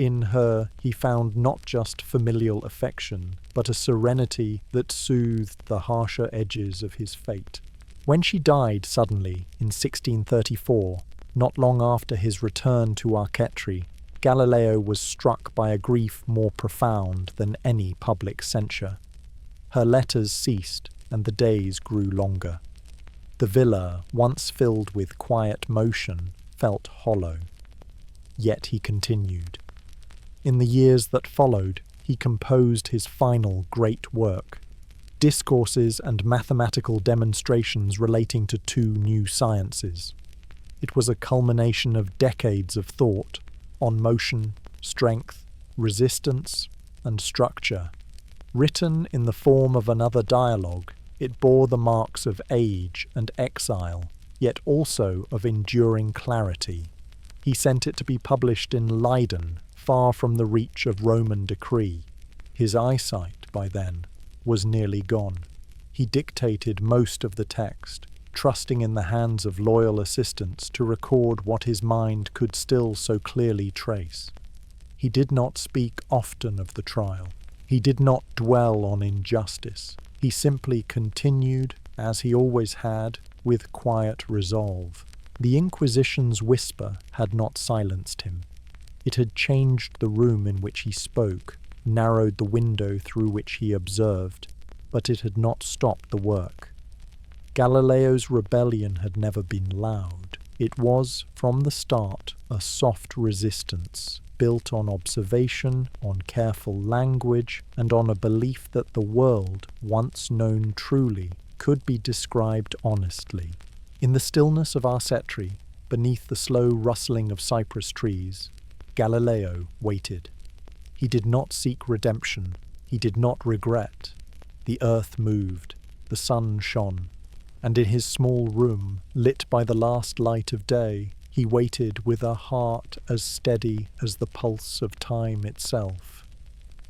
in her he found not just familial affection, but a serenity that soothed the harsher edges of his fate. When she died suddenly in 1634, not long after his return to Arcetri, Galileo was struck by a grief more profound than any public censure. Her letters ceased, and the days grew longer. The villa, once filled with quiet motion, felt hollow. Yet he continued. In the years that followed, he composed his final great work, discourses and mathematical demonstrations relating to two new sciences. It was a culmination of decades of thought on motion, strength, resistance, and structure. Written in the form of another dialogue, it bore the marks of age and exile, yet also of enduring clarity. He sent it to be published in Leiden, far from the reach of Roman decree. His eyesight, by then, was nearly gone. He dictated most of the text, trusting in the hands of loyal assistants to record what his mind could still so clearly trace. He did not speak often of the trial. He did not dwell on injustice. He simply continued, as he always had, with quiet resolve. The Inquisition's whisper had not silenced him. It had changed the room in which he spoke, narrowed the window through which he observed, but it had not stopped the work. Galileo's rebellion had never been loud. It was, from the start, a soft resistance, built on observation, on careful language, and on a belief that the world, once known truly, could be described honestly. In the stillness of Arcetri, beneath the slow rustling of cypress trees, Galileo waited. He did not seek redemption. He did not regret. The earth moved. The sun shone. And in his small room, lit by the last light of day, he waited with a heart as steady as the pulse of time itself.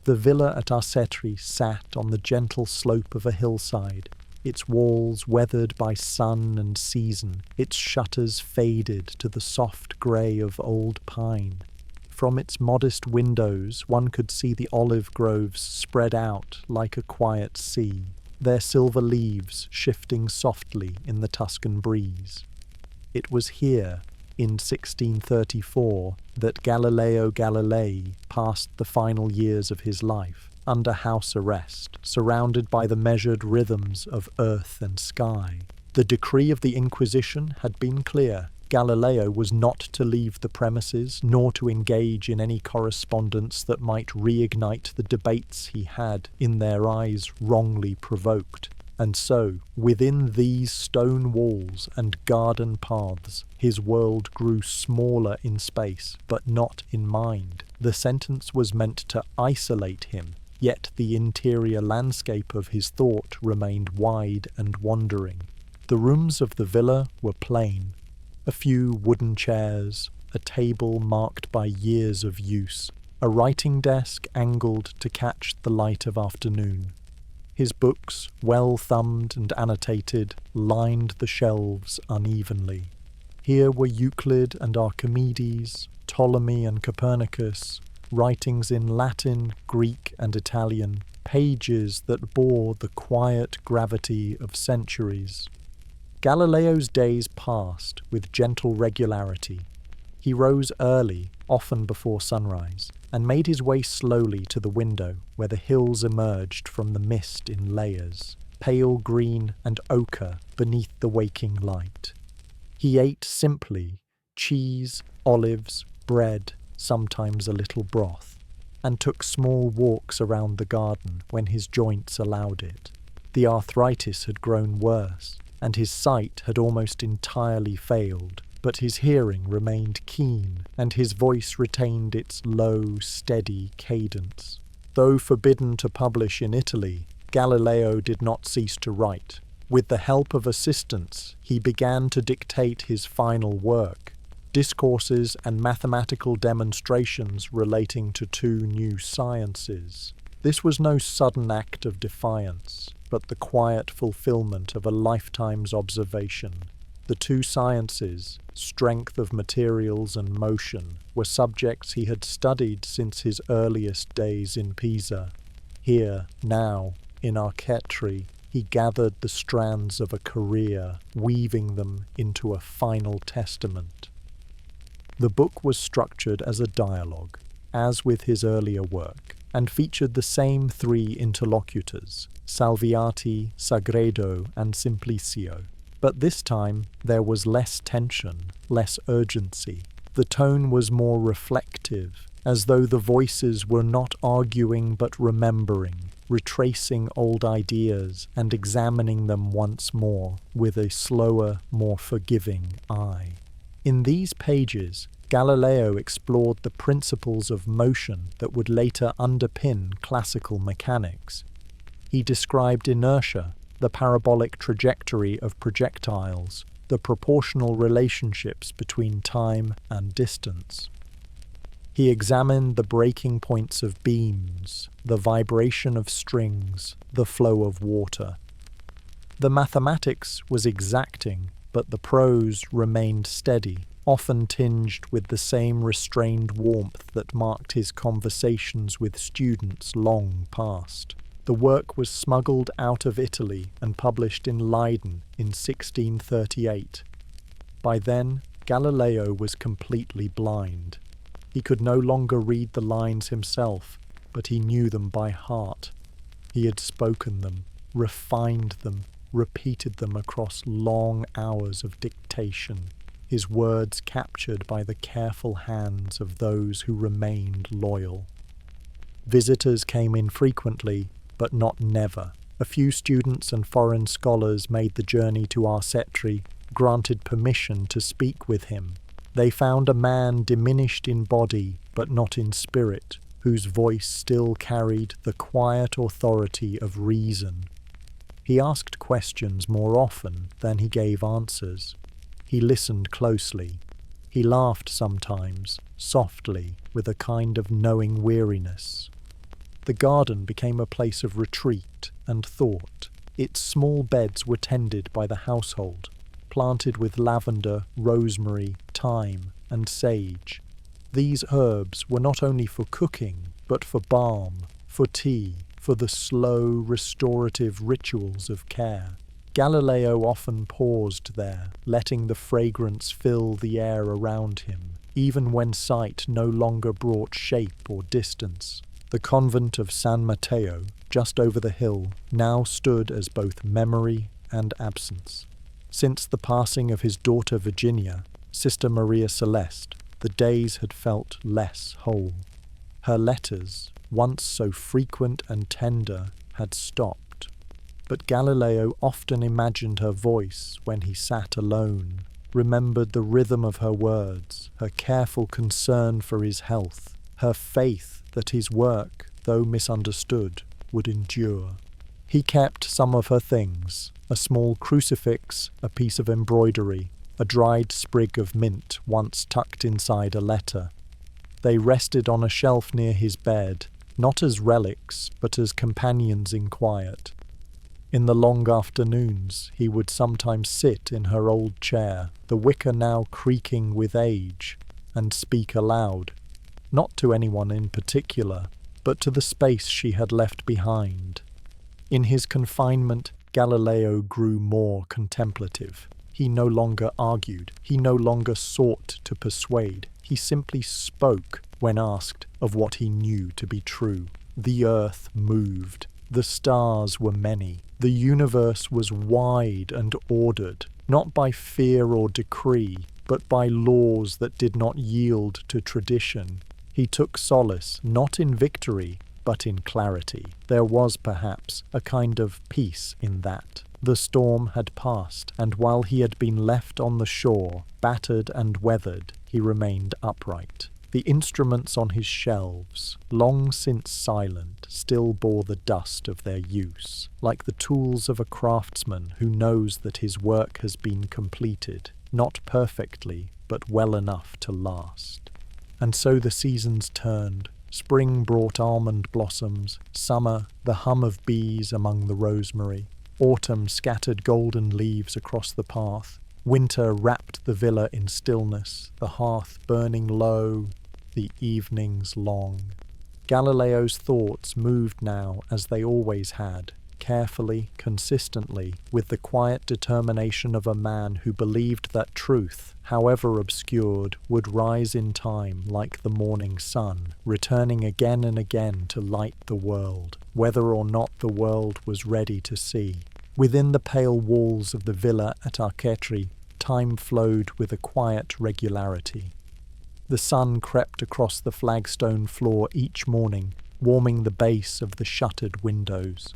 The villa at Arcetri sat on the gentle slope of a hillside, its walls weathered by sun and season, its shutters faded to the soft grey of old pine. From its modest windows one could see the olive groves spread out like a quiet sea, their silver leaves shifting softly in the Tuscan breeze. It was here, in 1634, that Galileo Galilei passed the final years of his life, under house arrest, surrounded by the measured rhythms of earth and sky. The decree of the Inquisition had been clear. Galileo was not to leave the premises, nor to engage in any correspondence that might reignite the debates he had, in their eyes, wrongly provoked. And so, within these stone walls and garden paths, his world grew smaller in space, but not in mind. The sentence was meant to isolate him, yet the interior landscape of his thought remained wide and wandering. The rooms of the villa were plain. A few wooden chairs, a table marked by years of use, a writing desk angled to catch the light of afternoon. His books, well thumbed and annotated, lined the shelves unevenly. Here were Euclid and Archimedes, Ptolemy and Copernicus, writings in Latin, Greek, and Italian, pages that bore the quiet gravity of centuries. Galileo's days passed with gentle regularity. He rose early, often before sunrise, and made his way slowly to the window where the hills emerged from the mist in layers, pale green and ochre beneath the waking light. He ate simply, cheese, olives, bread, sometimes a little broth, and took small walks around the garden when his joints allowed it. The arthritis had grown worse, and his sight had almost entirely failed, but his hearing remained keen, and his voice retained its low, steady cadence. Though forbidden to publish in Italy, Galileo did not cease to write. With the help of assistants, he began to dictate his final work, discourses and mathematical demonstrations relating to two new sciences. This was no sudden act of defiance, but the quiet fulfillment of a lifetime's observation. The two sciences, strength of materials and motion, were subjects he had studied since his earliest days in Pisa. Here, now, in Archetri, he gathered the strands of a career, weaving them into a final testament. The book was structured as a dialogue, as with his earlier work, and featured the same three interlocutors, Salviati, Sagredo, and Simplicio. But this time there was less tension, less urgency. The tone was more reflective, as though the voices were not arguing but remembering, retracing old ideas and examining them once more with a slower, more forgiving eye. In these pages, Galileo explored the principles of motion that would later underpin classical mechanics. He described inertia, the parabolic trajectory of projectiles, the proportional relationships between time and distance. He examined the breaking points of beams, the vibration of strings, the flow of water. The mathematics was exacting, but the prose remained steady, often tinged with the same restrained warmth that marked his conversations with students long past. The work was smuggled out of Italy and published in Leiden in 1638. By then, Galileo was completely blind. He could no longer read the lines himself, but he knew them by heart. He had spoken them, refined them, repeated them across long hours of dictation, his words captured by the careful hands of those who remained loyal. Visitors came in frequently, but not never. A few students and foreign scholars made the journey to Arcetri, granted permission to speak with him. They found a man diminished in body, but not in spirit, whose voice still carried the quiet authority of reason. He asked questions more often than he gave answers. He listened closely. He laughed sometimes, softly, with a kind of knowing weariness. The garden became a place of retreat and thought. Its small beds were tended by the household, planted with lavender, rosemary, thyme, and sage. These herbs were not only for cooking, but for balm, for tea, for the slow, restorative rituals of care. Galileo often paused there, letting the fragrance fill the air around him, even when sight no longer brought shape or distance. The convent of San Matteo, just over the hill, now stood as both memory and absence. Since the passing of his daughter Virginia, Sister Maria Celeste, the days had felt less whole. Her letters, once so frequent and tender, had stopped. But Galileo often imagined her voice when he sat alone, remembered the rhythm of her words, her careful concern for his health, her faith that his work, though misunderstood, would endure. He kept some of her things, a small crucifix, a piece of embroidery, a dried sprig of mint once tucked inside a letter. They rested on a shelf near his bed, not as relics, but as companions in quiet. In the long afternoons, he would sometimes sit in her old chair, the wicker now creaking with age, and speak aloud, not to anyone in particular, but to the space she had left behind. In his confinement, Galileo grew more contemplative. He no longer argued, he no longer sought to persuade, he simply spoke when asked of what he knew to be true. The earth moved, the stars were many, the universe was wide and ordered, not by fear or decree, but by laws that did not yield to tradition. He took solace not in victory, but in clarity. There was, perhaps, a kind of peace in that. The storm had passed, and while he had been left on the shore, battered and weathered, he remained upright. The instruments on his shelves, long since silent, still bore the dust of their use, like the tools of a craftsman who knows that his work has been completed, not perfectly, but well enough to last. And so the seasons turned. Spring brought almond blossoms, summer the hum of bees among the rosemary, autumn scattered golden leaves across the path, Winter wrapped the villa in stillness, the hearth burning low, the evenings long. Galileo's thoughts moved now as they always had, carefully, consistently, with the quiet determination of a man who believed that truth, however obscured, would rise in time like the morning sun, returning again and again to light the world, whether or not the world was ready to see. Within the pale walls of the villa at Arcetri, time flowed with a quiet regularity. The sun crept across the flagstone floor each morning, warming the base of the shuttered windows.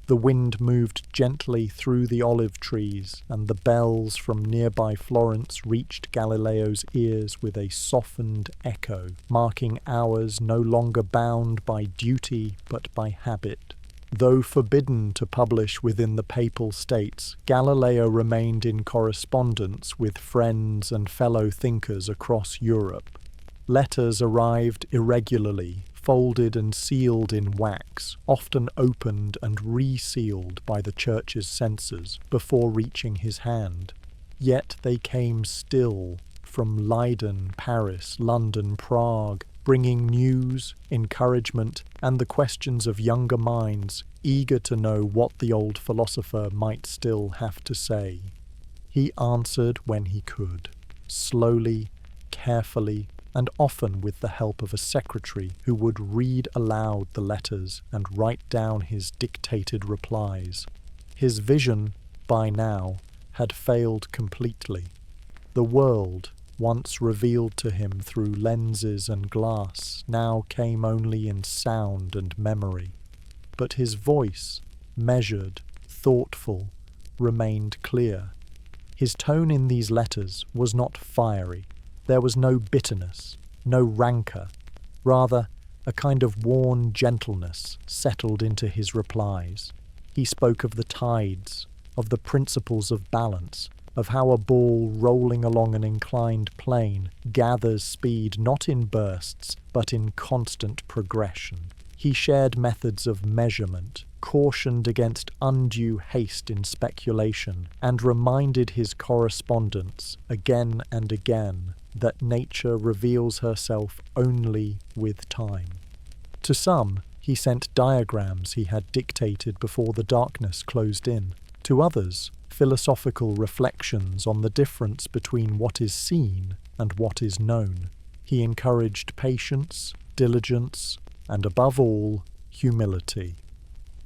The wind moved gently through the olive trees, and the bells from nearby Florence reached Galileo's ears with a softened echo, marking hours no longer bound by duty but by habit. Though forbidden to publish within the Papal States, Galileo remained in correspondence with friends and fellow thinkers across Europe. Letters arrived irregularly, folded and sealed in wax, often opened and resealed by the Church's censors before reaching his hand. Yet they came still, from Leiden, Paris, London, Prague, bringing news, encouragement, and the questions of younger minds, eager to know what the old philosopher might still have to say. He answered when he could, slowly, carefully, and often with the help of a secretary who would read aloud the letters and write down his dictated replies. His vision, by now, had failed completely. The world, once revealed to him through lenses and glass, now came only in sound and memory. But his voice, measured, thoughtful, remained clear. His tone in these letters was not fiery. There was no bitterness, no rancour. Rather, a kind of worn gentleness settled into his replies. He spoke of the tides, of the principles of balance, of how a ball rolling along an inclined plane gathers speed not in bursts, but in constant progression. He shared methods of measurement, cautioned against undue haste in speculation, and reminded his correspondents again and again that nature reveals herself only with time. To some, he sent diagrams he had dictated before the darkness closed in. To others, philosophical reflections on the difference between what is seen and what is known. He encouraged patience, diligence, and above all, humility.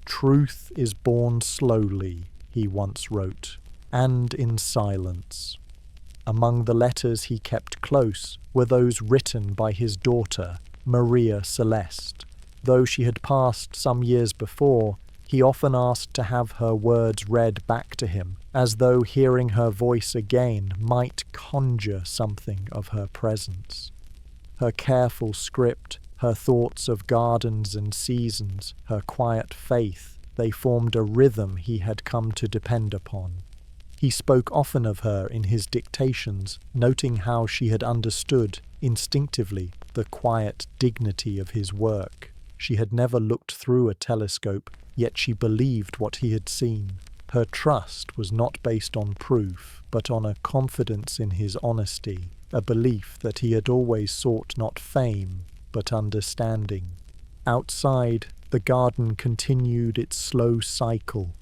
"Truth is born slowly," he once wrote, "and in silence." Among the letters he kept close were those written by his daughter, Maria Celeste. Though she had passed some years before, he often asked to have her words read back to him, as though hearing her voice again might conjure something of her presence. Her careful script, her thoughts of gardens and seasons, her quiet faith, they formed a rhythm he had come to depend upon. He spoke often of her in his dictations, noting how she had understood, instinctively, the quiet dignity of his work. She had never looked through a telescope, yet she believed what he had seen. Her trust was not based on proof, but on a confidence in his honesty, a belief that he had always sought not fame, but understanding. Outside, the garden continued its slow cycle.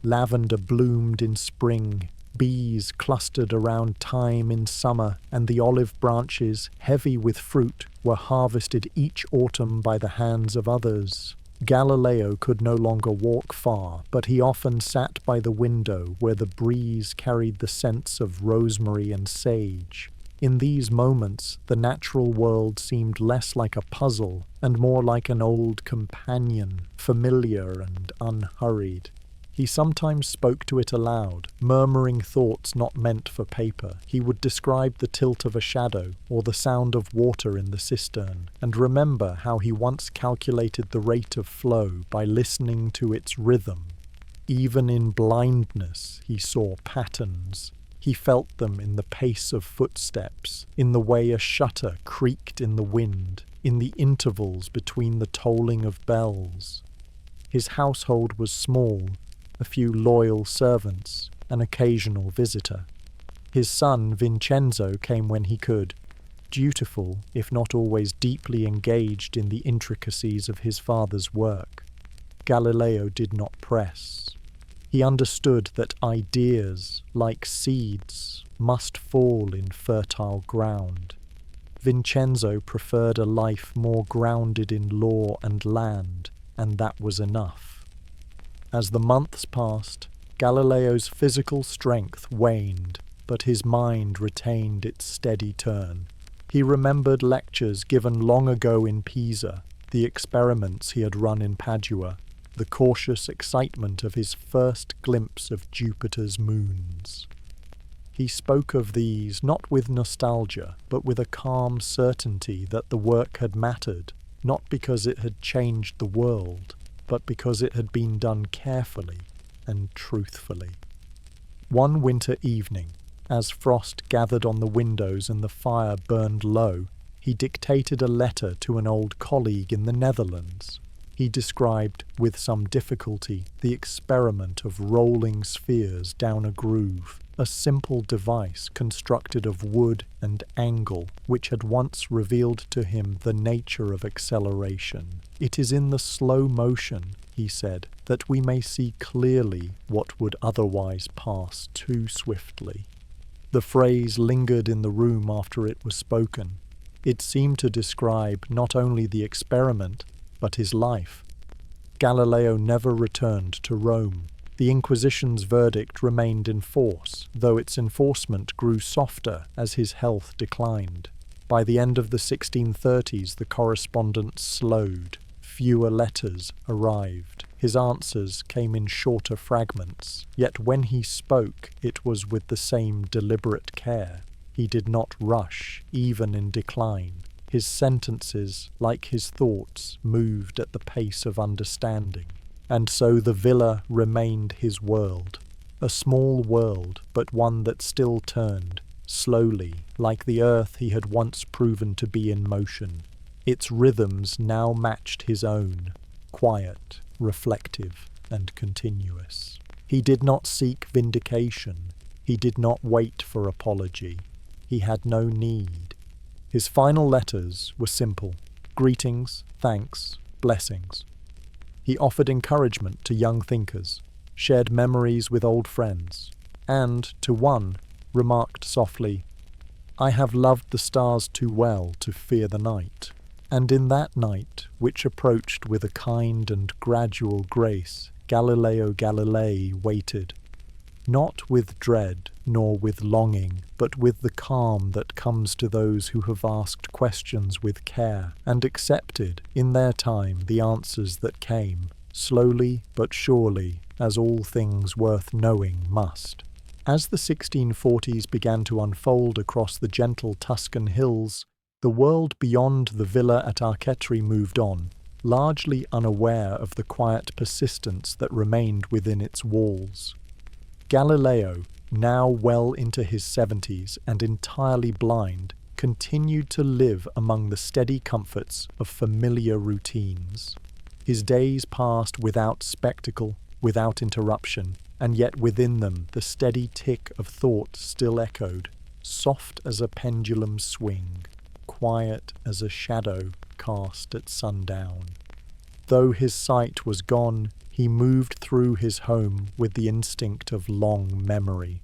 Lavender bloomed in spring, bees clustered around thyme in summer, and the olive branches, heavy with fruit, were harvested each autumn by the hands of others. Galileo could no longer walk far, but he often sat by the window where the breeze carried the scents of rosemary and sage. In these moments, the natural world seemed less like a puzzle and more like an old companion, familiar and unhurried. He sometimes spoke to it aloud, murmuring thoughts not meant for paper. He would describe the tilt of a shadow or the sound of water in the cistern, and remember how he once calculated the rate of flow by listening to its rhythm. Even in blindness, he saw patterns. He felt them in the pace of footsteps, in the way a shutter creaked in the wind, in the intervals between the tolling of bells. His household was small, a few loyal servants, an occasional visitor. His son, Vincenzo, came when he could, dutiful, if not always deeply engaged in the intricacies of his father's work. Galileo did not press. He understood that ideas, like seeds, must fall in fertile ground. Vincenzo preferred a life more grounded in law and land, and that was enough. As the months passed, Galileo's physical strength waned, but his mind retained its steady turn. He remembered lectures given long ago in Pisa, the experiments he had run in Padua, the cautious excitement of his first glimpse of Jupiter's moons. He spoke of these not with nostalgia, but with a calm certainty that the work had mattered, not because it had changed the world, but because it had been done carefully and truthfully. One winter evening, as frost gathered on the windows and the fire burned low, he dictated a letter to an old colleague in the Netherlands. He described, with some difficulty, the experiment of rolling spheres down a groove, a simple device constructed of wood and angle, which had once revealed to him the nature of acceleration. "It is in the slow motion," he said, "that we may see clearly what would otherwise pass too swiftly." The phrase lingered in the room after it was spoken. It seemed to describe not only the experiment, but his life. Galileo never returned to Rome. The Inquisition's verdict remained in force, though its enforcement grew softer as his health declined. By the end of the 1630s, the correspondence slowed. Fewer letters arrived. His answers came in shorter fragments, yet when he spoke, it was with the same deliberate care. He did not rush, even in decline. His sentences, like his thoughts, moved at the pace of understanding. And so the villa remained his world, a small world, but one that still turned, slowly, like the earth he had once proven to be in motion. Its rhythms now matched his own, quiet, reflective, and continuous. He did not seek vindication. He did not wait for apology. He had no need. His final letters were simple: greetings, thanks, blessings. He offered encouragement to young thinkers, shared memories with old friends, and, to one, remarked softly, "I have loved the stars too well to fear the night." And in that night, which approached with a kind and gradual grace, Galileo Galilei waited, not with dread nor with longing, but with the calm that comes to those who have asked questions with care and accepted, in their time, the answers that came, slowly but surely, as all things worth knowing must. As the 1640s began to unfold across the gentle Tuscan hills, the world beyond the villa at Arcetri moved on, largely unaware of the quiet persistence that remained within its walls. Galileo, now well into his 70s and entirely blind, continued to live among the steady comforts of familiar routines. His days passed without spectacle, without interruption, and yet within them the steady tick of thought still echoed, soft as a pendulum swing, quiet as a shadow cast at sundown. Though his sight was gone, he moved through his home with the instinct of long memory.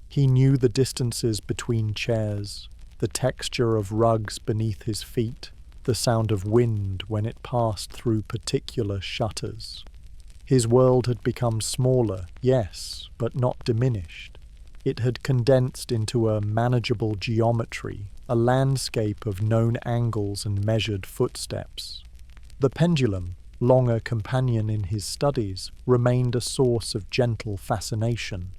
He knew the distances between chairs, the texture of rugs beneath his feet, the sound of wind when it passed through particular shutters. His world had become smaller, yes, but not diminished. It had condensed into a manageable geometry, a landscape of known angles and measured footsteps. The pendulum, long a companion in his studies, remained a source of gentle fascination.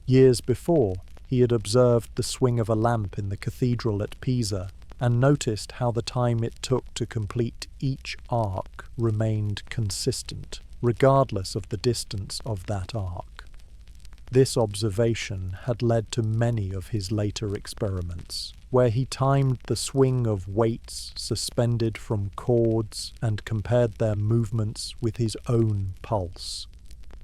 Years before, he had observed the swing of a lamp in the cathedral at Pisa, and noticed how the time it took to complete each arc remained consistent, regardless of the distance of that arc. This observation had led to many of his later experiments, where he timed the swing of weights suspended from cords and compared their movements with his own pulse.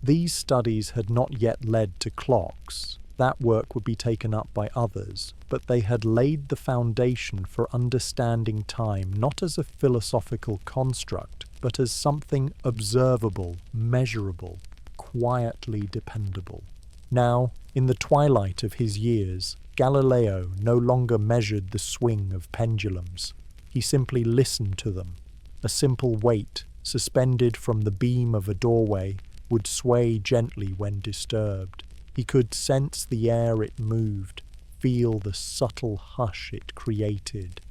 These studies had not yet led to clocks. That work would be taken up by others, but they had laid the foundation for understanding time not as a philosophical construct, but as something observable, measurable, quietly dependable. Now, in the twilight of his years, Galileo no longer measured the swing of pendulums. He simply listened to them. A simple weight, suspended from the beam of a doorway, would sway gently when disturbed. He could sense the air it moved, feel the subtle hush it created.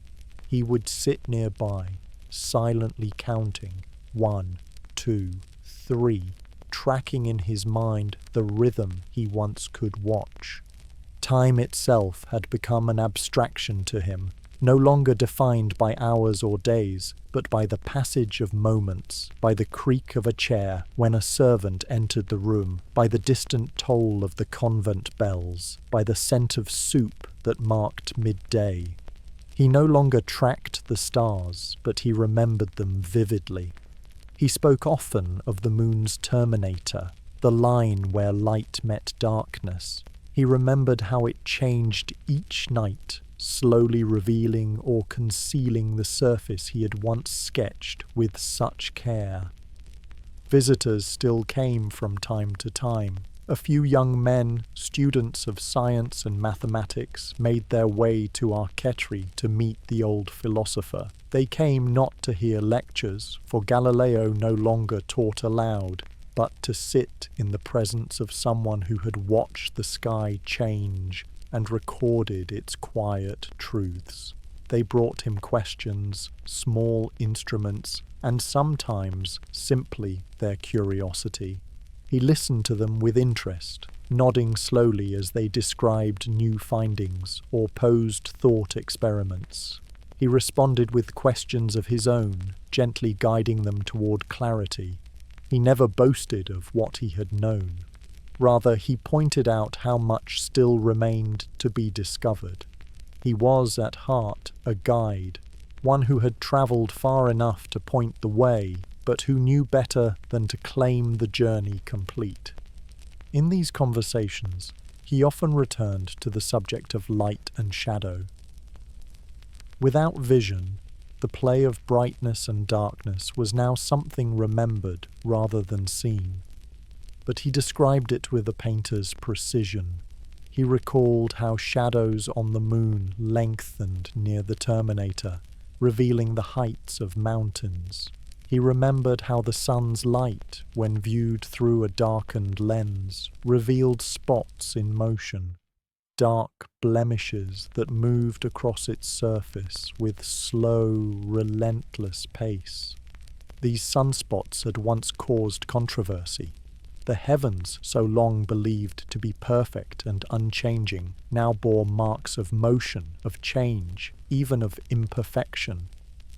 He would sit nearby, silently counting 1, 2, 3, tracking in his mind the rhythm he once could watch. Time itself had become an abstraction to him, no longer defined by hours or days, but by the passage of moments, by the creak of a chair when a servant entered the room, by the distant toll of the convent bells, by the scent of soup that marked midday. He no longer tracked the stars, but he remembered them vividly. He spoke often of the moon's terminator, the line where light met darkness. He remembered how it changed each night, slowly revealing or concealing the surface he had once sketched with such care. Visitors still came from time to time. A few young men, students of science and mathematics, made their way to Arcetri to meet the old philosopher. They came not to hear lectures, for Galileo no longer taught aloud, but to sit in the presence of someone who had watched the sky change and recorded its quiet truths. They brought him questions, small instruments, and sometimes simply their curiosity. He listened to them with interest, nodding slowly as they described new findings or posed thought experiments. He responded with questions of his own, gently guiding them toward clarity. He never boasted of what he had known. Rather, he pointed out how much still remained to be discovered. He was, at heart, a guide, one who had travelled far enough to point the way, but who knew better than to claim the journey complete. In these conversations, he often returned to the subject of light and shadow. Without vision, the play of brightness and darkness was now something remembered rather than seen. But he described it with a painter's precision. He recalled how shadows on the moon lengthened near the terminator, revealing the heights of mountains. He remembered how the sun's light, when viewed through a darkened lens, revealed spots in motion, dark blemishes that moved across its surface with slow, relentless pace. These sunspots had once caused controversy. The heavens, so long believed to be perfect and unchanging, now bore marks of motion, of change, even of imperfection.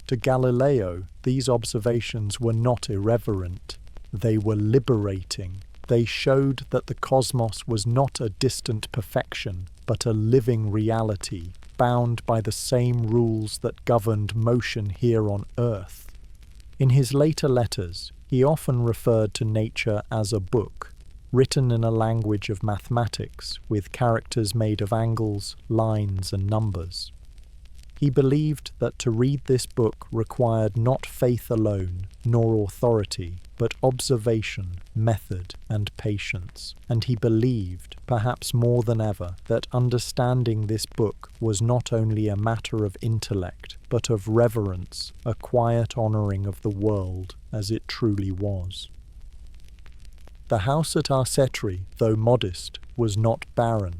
To Galileo, these observations were not irreverent. They were liberating. They showed that the cosmos was not a distant perfection, but a living reality, bound by the same rules that governed motion here on Earth. In his later letters, he often referred to nature as a book, written in a language of mathematics, with characters made of angles, lines, and numbers. He believed that to read this book required not faith alone, nor authority, but observation, method, and patience. And he believed, perhaps more than ever, that understanding this book was not only a matter of intellect, but of reverence, a quiet honouring of the world as it truly was. The house at Arcetri, though modest, was not barren.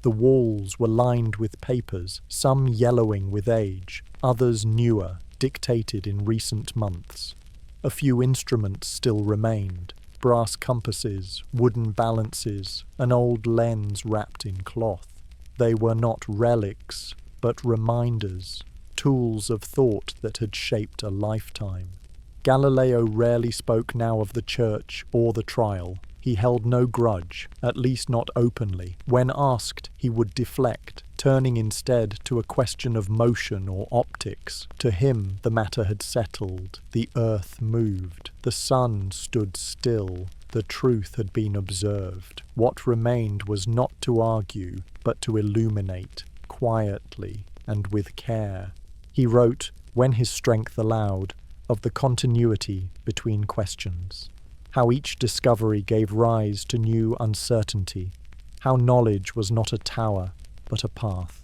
The walls were lined with papers, some yellowing with age, others newer, dictated in recent months. A few instruments still remained: brass compasses, wooden balances, an old lens wrapped in cloth. They were not relics, but reminders, tools of thought that had shaped a lifetime. Galileo rarely spoke now of the church or the trial. He held no grudge, at least not openly. When asked, he would deflect, turning instead to a question of motion or optics. To him, the matter had settled. The earth moved. The sun stood still. The truth had been observed. What remained was not to argue, but to illuminate, quietly and with care. He wrote, when his strength allowed, of the continuity between questions, how each discovery gave rise to new uncertainty, how knowledge was not a tower, but a path.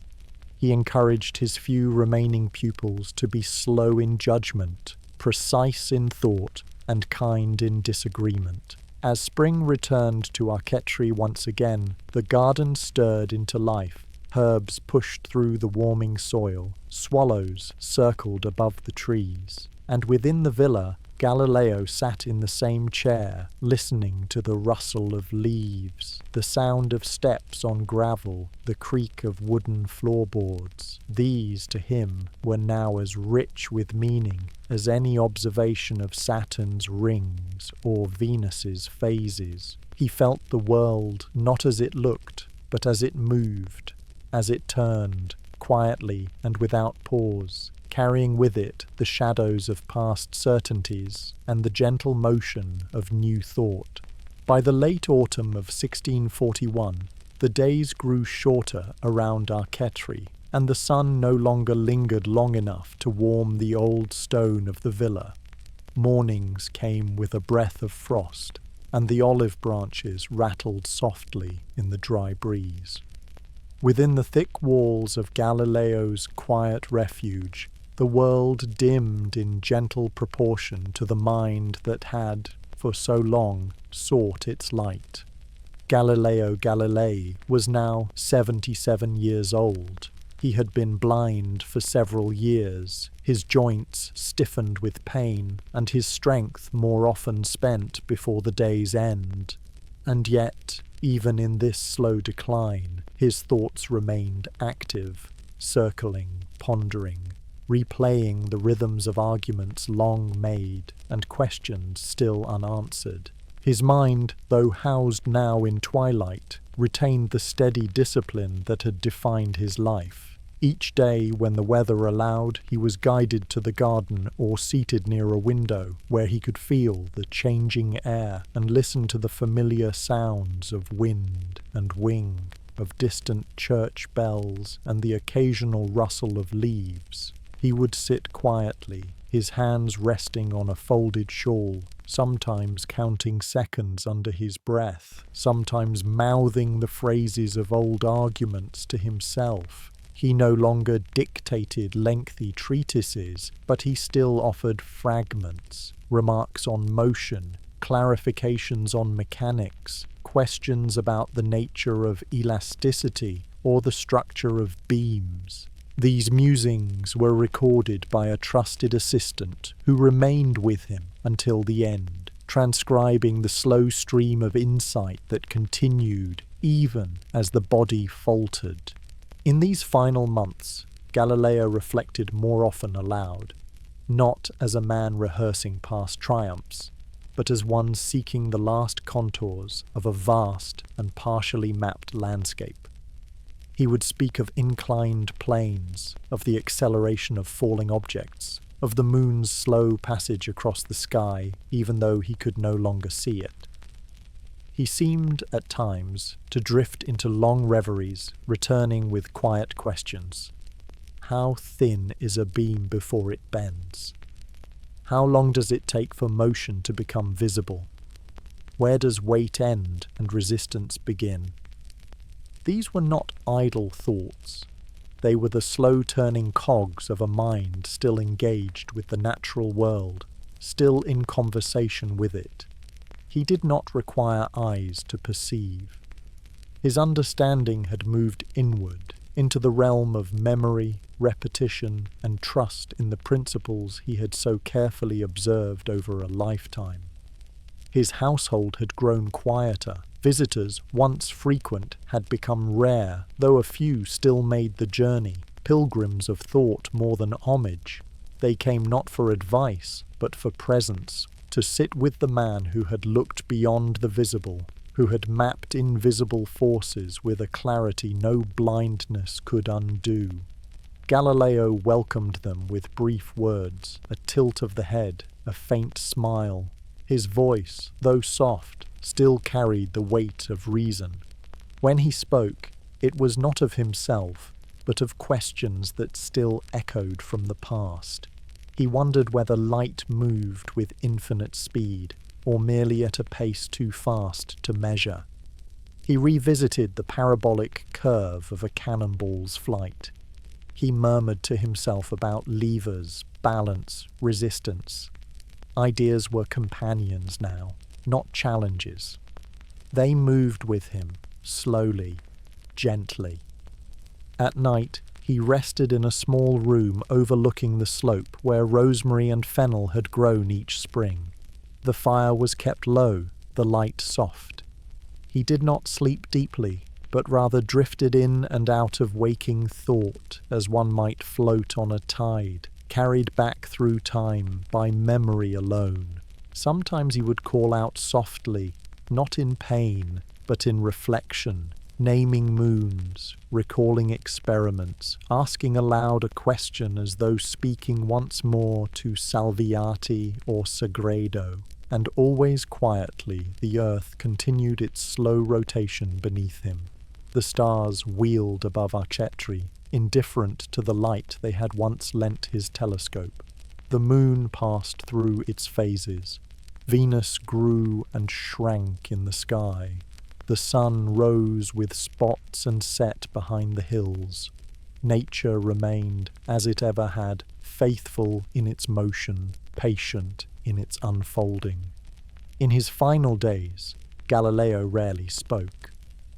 He encouraged his few remaining pupils to be slow in judgment, precise in thought, and kind in disagreement. As spring returned to Arcetri once again, the garden stirred into life. Herbs pushed through the warming soil, swallows circled above the trees, and within the villa, Galileo sat in the same chair, listening to the rustle of leaves, the sound of steps on gravel, the creak of wooden floorboards. These, to him, were now as rich with meaning as any observation of Saturn's rings or Venus's phases. He felt the world not as it looked, but as it moved, as it turned, quietly and without pause, carrying with it the shadows of past certainties and the gentle motion of new thought. By the late autumn of 1641, the days grew shorter around Arcetri, and the sun no longer lingered long enough to warm the old stone of the villa. Mornings came with a breath of frost, and the olive branches rattled softly in the dry breeze. Within the thick walls of Galileo's quiet refuge, the world dimmed in gentle proportion to the mind that had, for so long, sought its light. Galileo Galilei was now 77 years old. He had been blind for several years, his joints stiffened with pain, and his strength more often spent before the day's end. And yet, even in this slow decline, his thoughts remained active, circling, pondering, replaying the rhythms of arguments long made and questions still unanswered. His mind, though housed now in twilight, retained the steady discipline that had defined his life. Each day, when the weather allowed, he was guided to the garden or seated near a window where he could feel the changing air and listen to the familiar sounds of wind and wing, of distant church bells and the occasional rustle of leaves. He would sit quietly, his hands resting on a folded shawl, sometimes counting seconds under his breath, sometimes mouthing the phrases of old arguments to himself. He no longer dictated lengthy treatises, but he still offered fragments, remarks on motion, clarifications on mechanics, questions about the nature of elasticity or the structure of beams. These musings were recorded by a trusted assistant who remained with him until the end, transcribing the slow stream of insight that continued even as the body faltered. In these final months, Galileo reflected more often aloud, not as a man rehearsing past triumphs, but as one seeking the last contours of a vast and partially mapped landscape. He would speak of inclined planes, of the acceleration of falling objects, of the moon's slow passage across the sky, even though he could no longer see it. He seemed, at times, to drift into long reveries, returning with quiet questions. How thin is a beam before it bends? How long does it take for motion to become visible? Where does weight end and resistance begin? These were not idle thoughts. They were the slow-turning cogs of a mind still engaged with the natural world, still in conversation with it. He did not require eyes to perceive. His understanding had moved inward, into the realm of memory, repetition, and trust in the principles he had so carefully observed over a lifetime. His household had grown quieter. Visitors, once frequent, had become rare, though a few still made the journey, pilgrims of thought more than homage. They came not for advice, but for presence, to sit with the man who had looked beyond the visible, who had mapped invisible forces with a clarity no blindness could undo. Galileo welcomed them with brief words, a tilt of the head, a faint smile. His voice, though soft, still carried the weight of reason. When he spoke, it was not of himself, but of questions that still echoed from the past. He wondered whether light moved with infinite speed, or merely at a pace too fast to measure. He revisited the parabolic curve of a cannonball's flight. He murmured to himself about levers, balance, resistance. Ideas were companions now, not challenges. They moved with him, slowly, gently. At night, he rested in a small room overlooking the slope where rosemary and fennel had grown each spring. The fire was kept low, the light soft. He did not sleep deeply, but rather drifted in and out of waking thought as one might float on a tide, carried back through time by memory alone. Sometimes he would call out softly, not in pain, but in reflection, naming moons, recalling experiments, asking aloud a question as though speaking once more to Salviati or Sagredo. And always quietly the earth continued its slow rotation beneath him. The stars wheeled above Arcetri, indifferent to the light they had once lent his telescope. The moon passed through its phases. Venus grew and shrank in the sky. The sun rose with spots and set behind the hills. Nature remained, as it ever had, faithful in its motion, patient in its unfolding. In his final days, Galileo rarely spoke.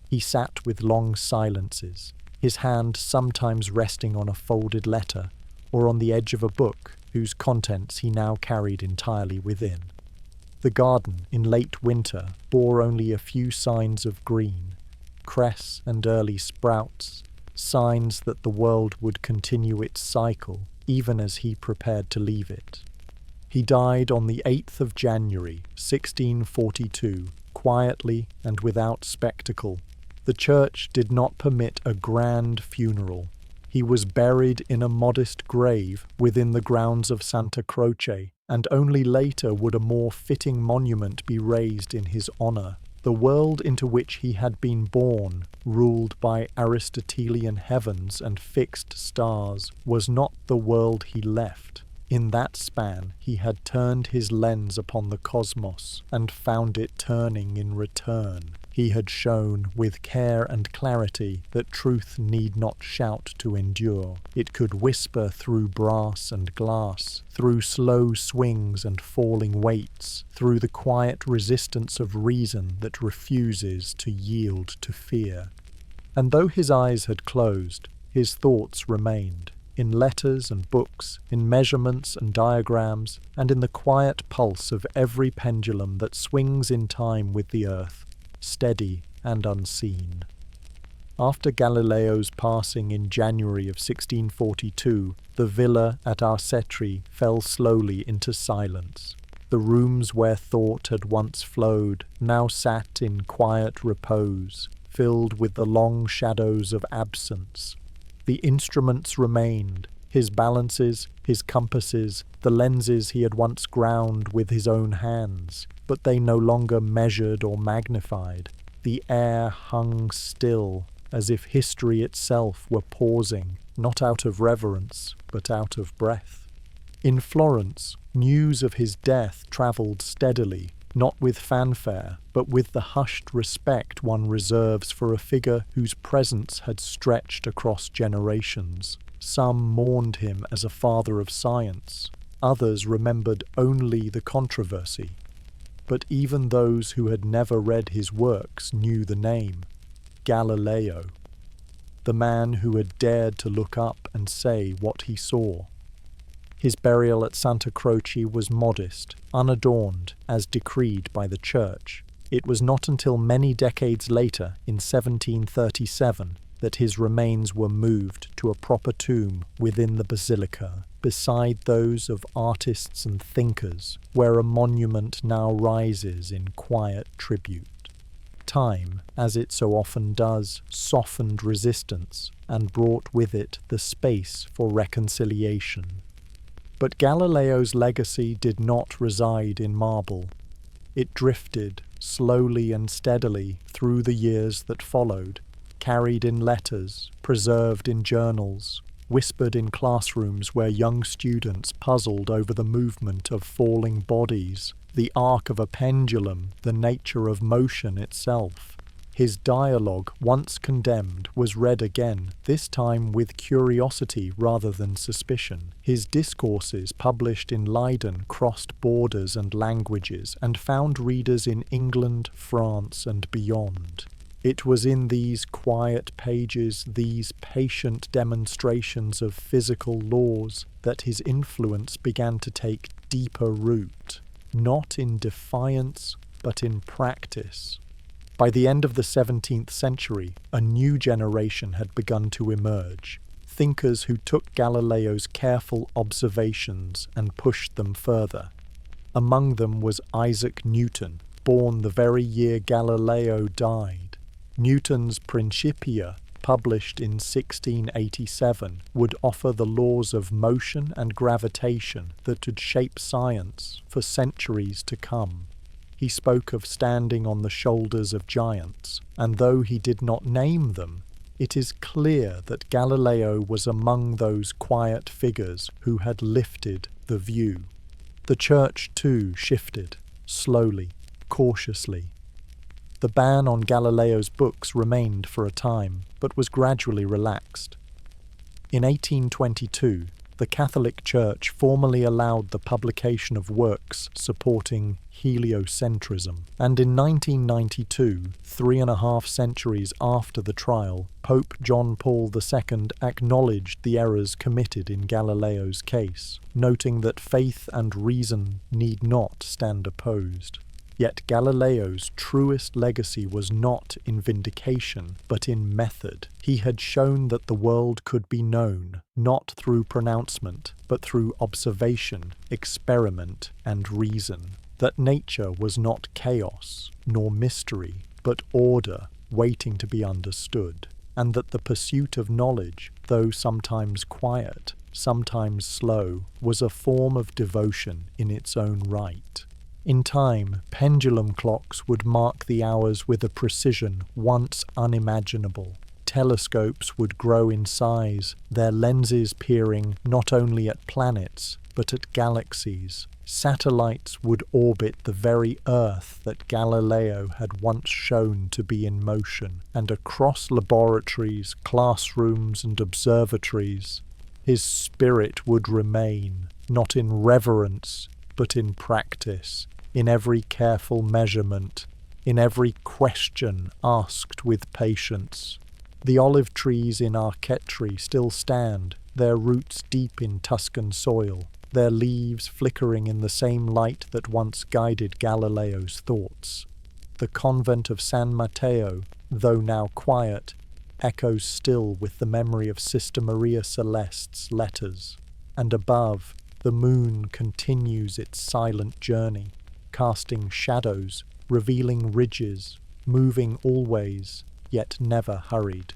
He sat with long silences, his hand sometimes resting on a folded letter or on the edge of a book whose contents he now carried entirely within. The garden in late winter bore only a few signs of green, cress and early sprouts, signs that the world would continue its cycle even as he prepared to leave it. He died on the 8th of January, 1642, quietly and without spectacle. The church did not permit a grand funeral. He was buried in a modest grave within the grounds of Santa Croce, and only later would a more fitting monument be raised in his honour. The world into which he had been born, ruled by Aristotelian heavens and fixed stars, was not the world he left. In that span he had turned his lens upon the cosmos and found it turning in return. He had shown, with care and clarity, that truth need not shout to endure. It could whisper through brass and glass, through slow swings and falling weights, through the quiet resistance of reason that refuses to yield to fear. And though his eyes had closed, his thoughts remained. In letters and books, in measurements and diagrams, and in the quiet pulse of every pendulum that swings in time with the earth, steady and unseen. After Galileo's passing in January of 1642, the villa at Arcetri fell slowly into silence. The rooms where thought had once flowed now sat in quiet repose, filled with the long shadows of absence. The instruments remained, his balances, his compasses, the lenses he had once ground with his own hands, but they no longer measured or magnified. The air hung still, as if history itself were pausing, not out of reverence, but out of breath. In Florence, news of his death travelled steadily, not with fanfare, but with the hushed respect one reserves for a figure whose presence had stretched across generations. Some mourned him as a father of science, others remembered only the controversy. But even those who had never read his works knew the name, Galileo, the man who had dared to look up and say what he saw. His burial at Santa Croce was modest, unadorned, as decreed by the church. It was not until many decades later, in 1737, that his remains were moved to a proper tomb within the basilica, beside those of artists and thinkers, where a monument now rises in quiet tribute. Time, as it so often does, softened resistance and brought with it the space for reconciliation. But Galileo's legacy did not reside in marble. It drifted, slowly and steadily, through the years that followed, carried in letters, preserved in journals, whispered in classrooms where young students puzzled over the movement of falling bodies, the arc of a pendulum, the nature of motion itself. His dialogue, once condemned, was read again, this time with curiosity rather than suspicion. His discourses, published in Leiden, crossed borders and languages, and found readers in England, France, and beyond. It was in these quiet pages, these patient demonstrations of physical laws, that his influence began to take deeper root, not in defiance, but in practice. By the end of the 17th century, a new generation had begun to emerge, thinkers who took Galileo's careful observations and pushed them further. Among them was Isaac Newton, born the very year Galileo died. Newton's Principia, published in 1687, would offer the laws of motion and gravitation that would shape science for centuries to come. He spoke of standing on the shoulders of giants, and though he did not name them, it is clear that Galileo was among those quiet figures who had lifted the view. The church, too, shifted, slowly, cautiously. The ban on Galileo's books remained for a time, but was gradually relaxed. In 1822, the Catholic Church formally allowed the publication of works supporting heliocentrism, and in 1992, 3.5 centuries after the trial, Pope John Paul II acknowledged the errors committed in Galileo's case, noting that faith and reason need not stand opposed. Yet Galileo's truest legacy was not in vindication, but in method. He had shown that the world could be known, not through pronouncement, but through observation, experiment, and reason. That nature was not chaos, nor mystery, but order, waiting to be understood. And that the pursuit of knowledge, though sometimes quiet, sometimes slow, was a form of devotion in its own right. In time, pendulum clocks would mark the hours with a precision once unimaginable. Telescopes would grow in size, their lenses peering not only at planets, but at galaxies. Satellites would orbit the very Earth that Galileo had once shown to be in motion, and across laboratories, classrooms, and observatories, his spirit would remain, not in reverence, but in practice, in every careful measurement, in every question asked with patience. The olive trees in Arcetri still stand, their roots deep in Tuscan soil, their leaves flickering in the same light that once guided Galileo's thoughts. The convent of San Matteo, though now quiet, echoes still with the memory of Sister Maria Celeste's letters. And above, the moon continues its silent journey, casting shadows, revealing ridges, moving always, yet never hurried.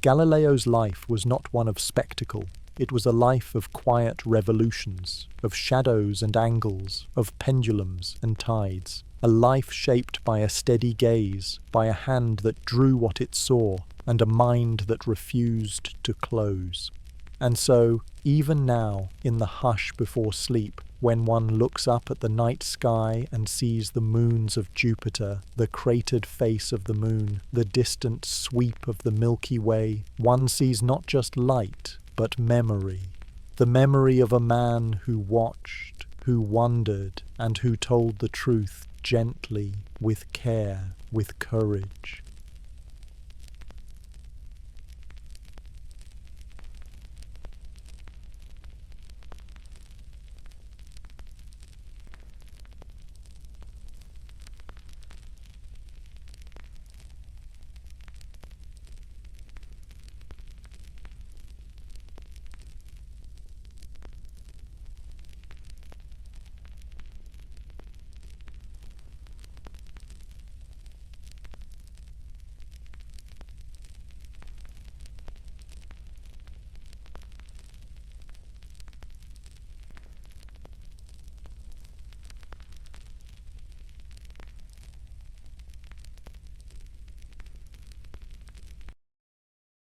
Galileo's life was not one of spectacle. It was a life of quiet revolutions, of shadows and angles, of pendulums and tides. A life shaped by a steady gaze, by a hand that drew what it saw, and a mind that refused to close. And so, even now, in the hush before sleep, when one looks up at the night sky and sees the moons of Jupiter, the cratered face of the moon, the distant sweep of the Milky Way, one sees not just light, but memory. The memory of a man who watched, who wondered, and who told the truth gently, with care, with courage.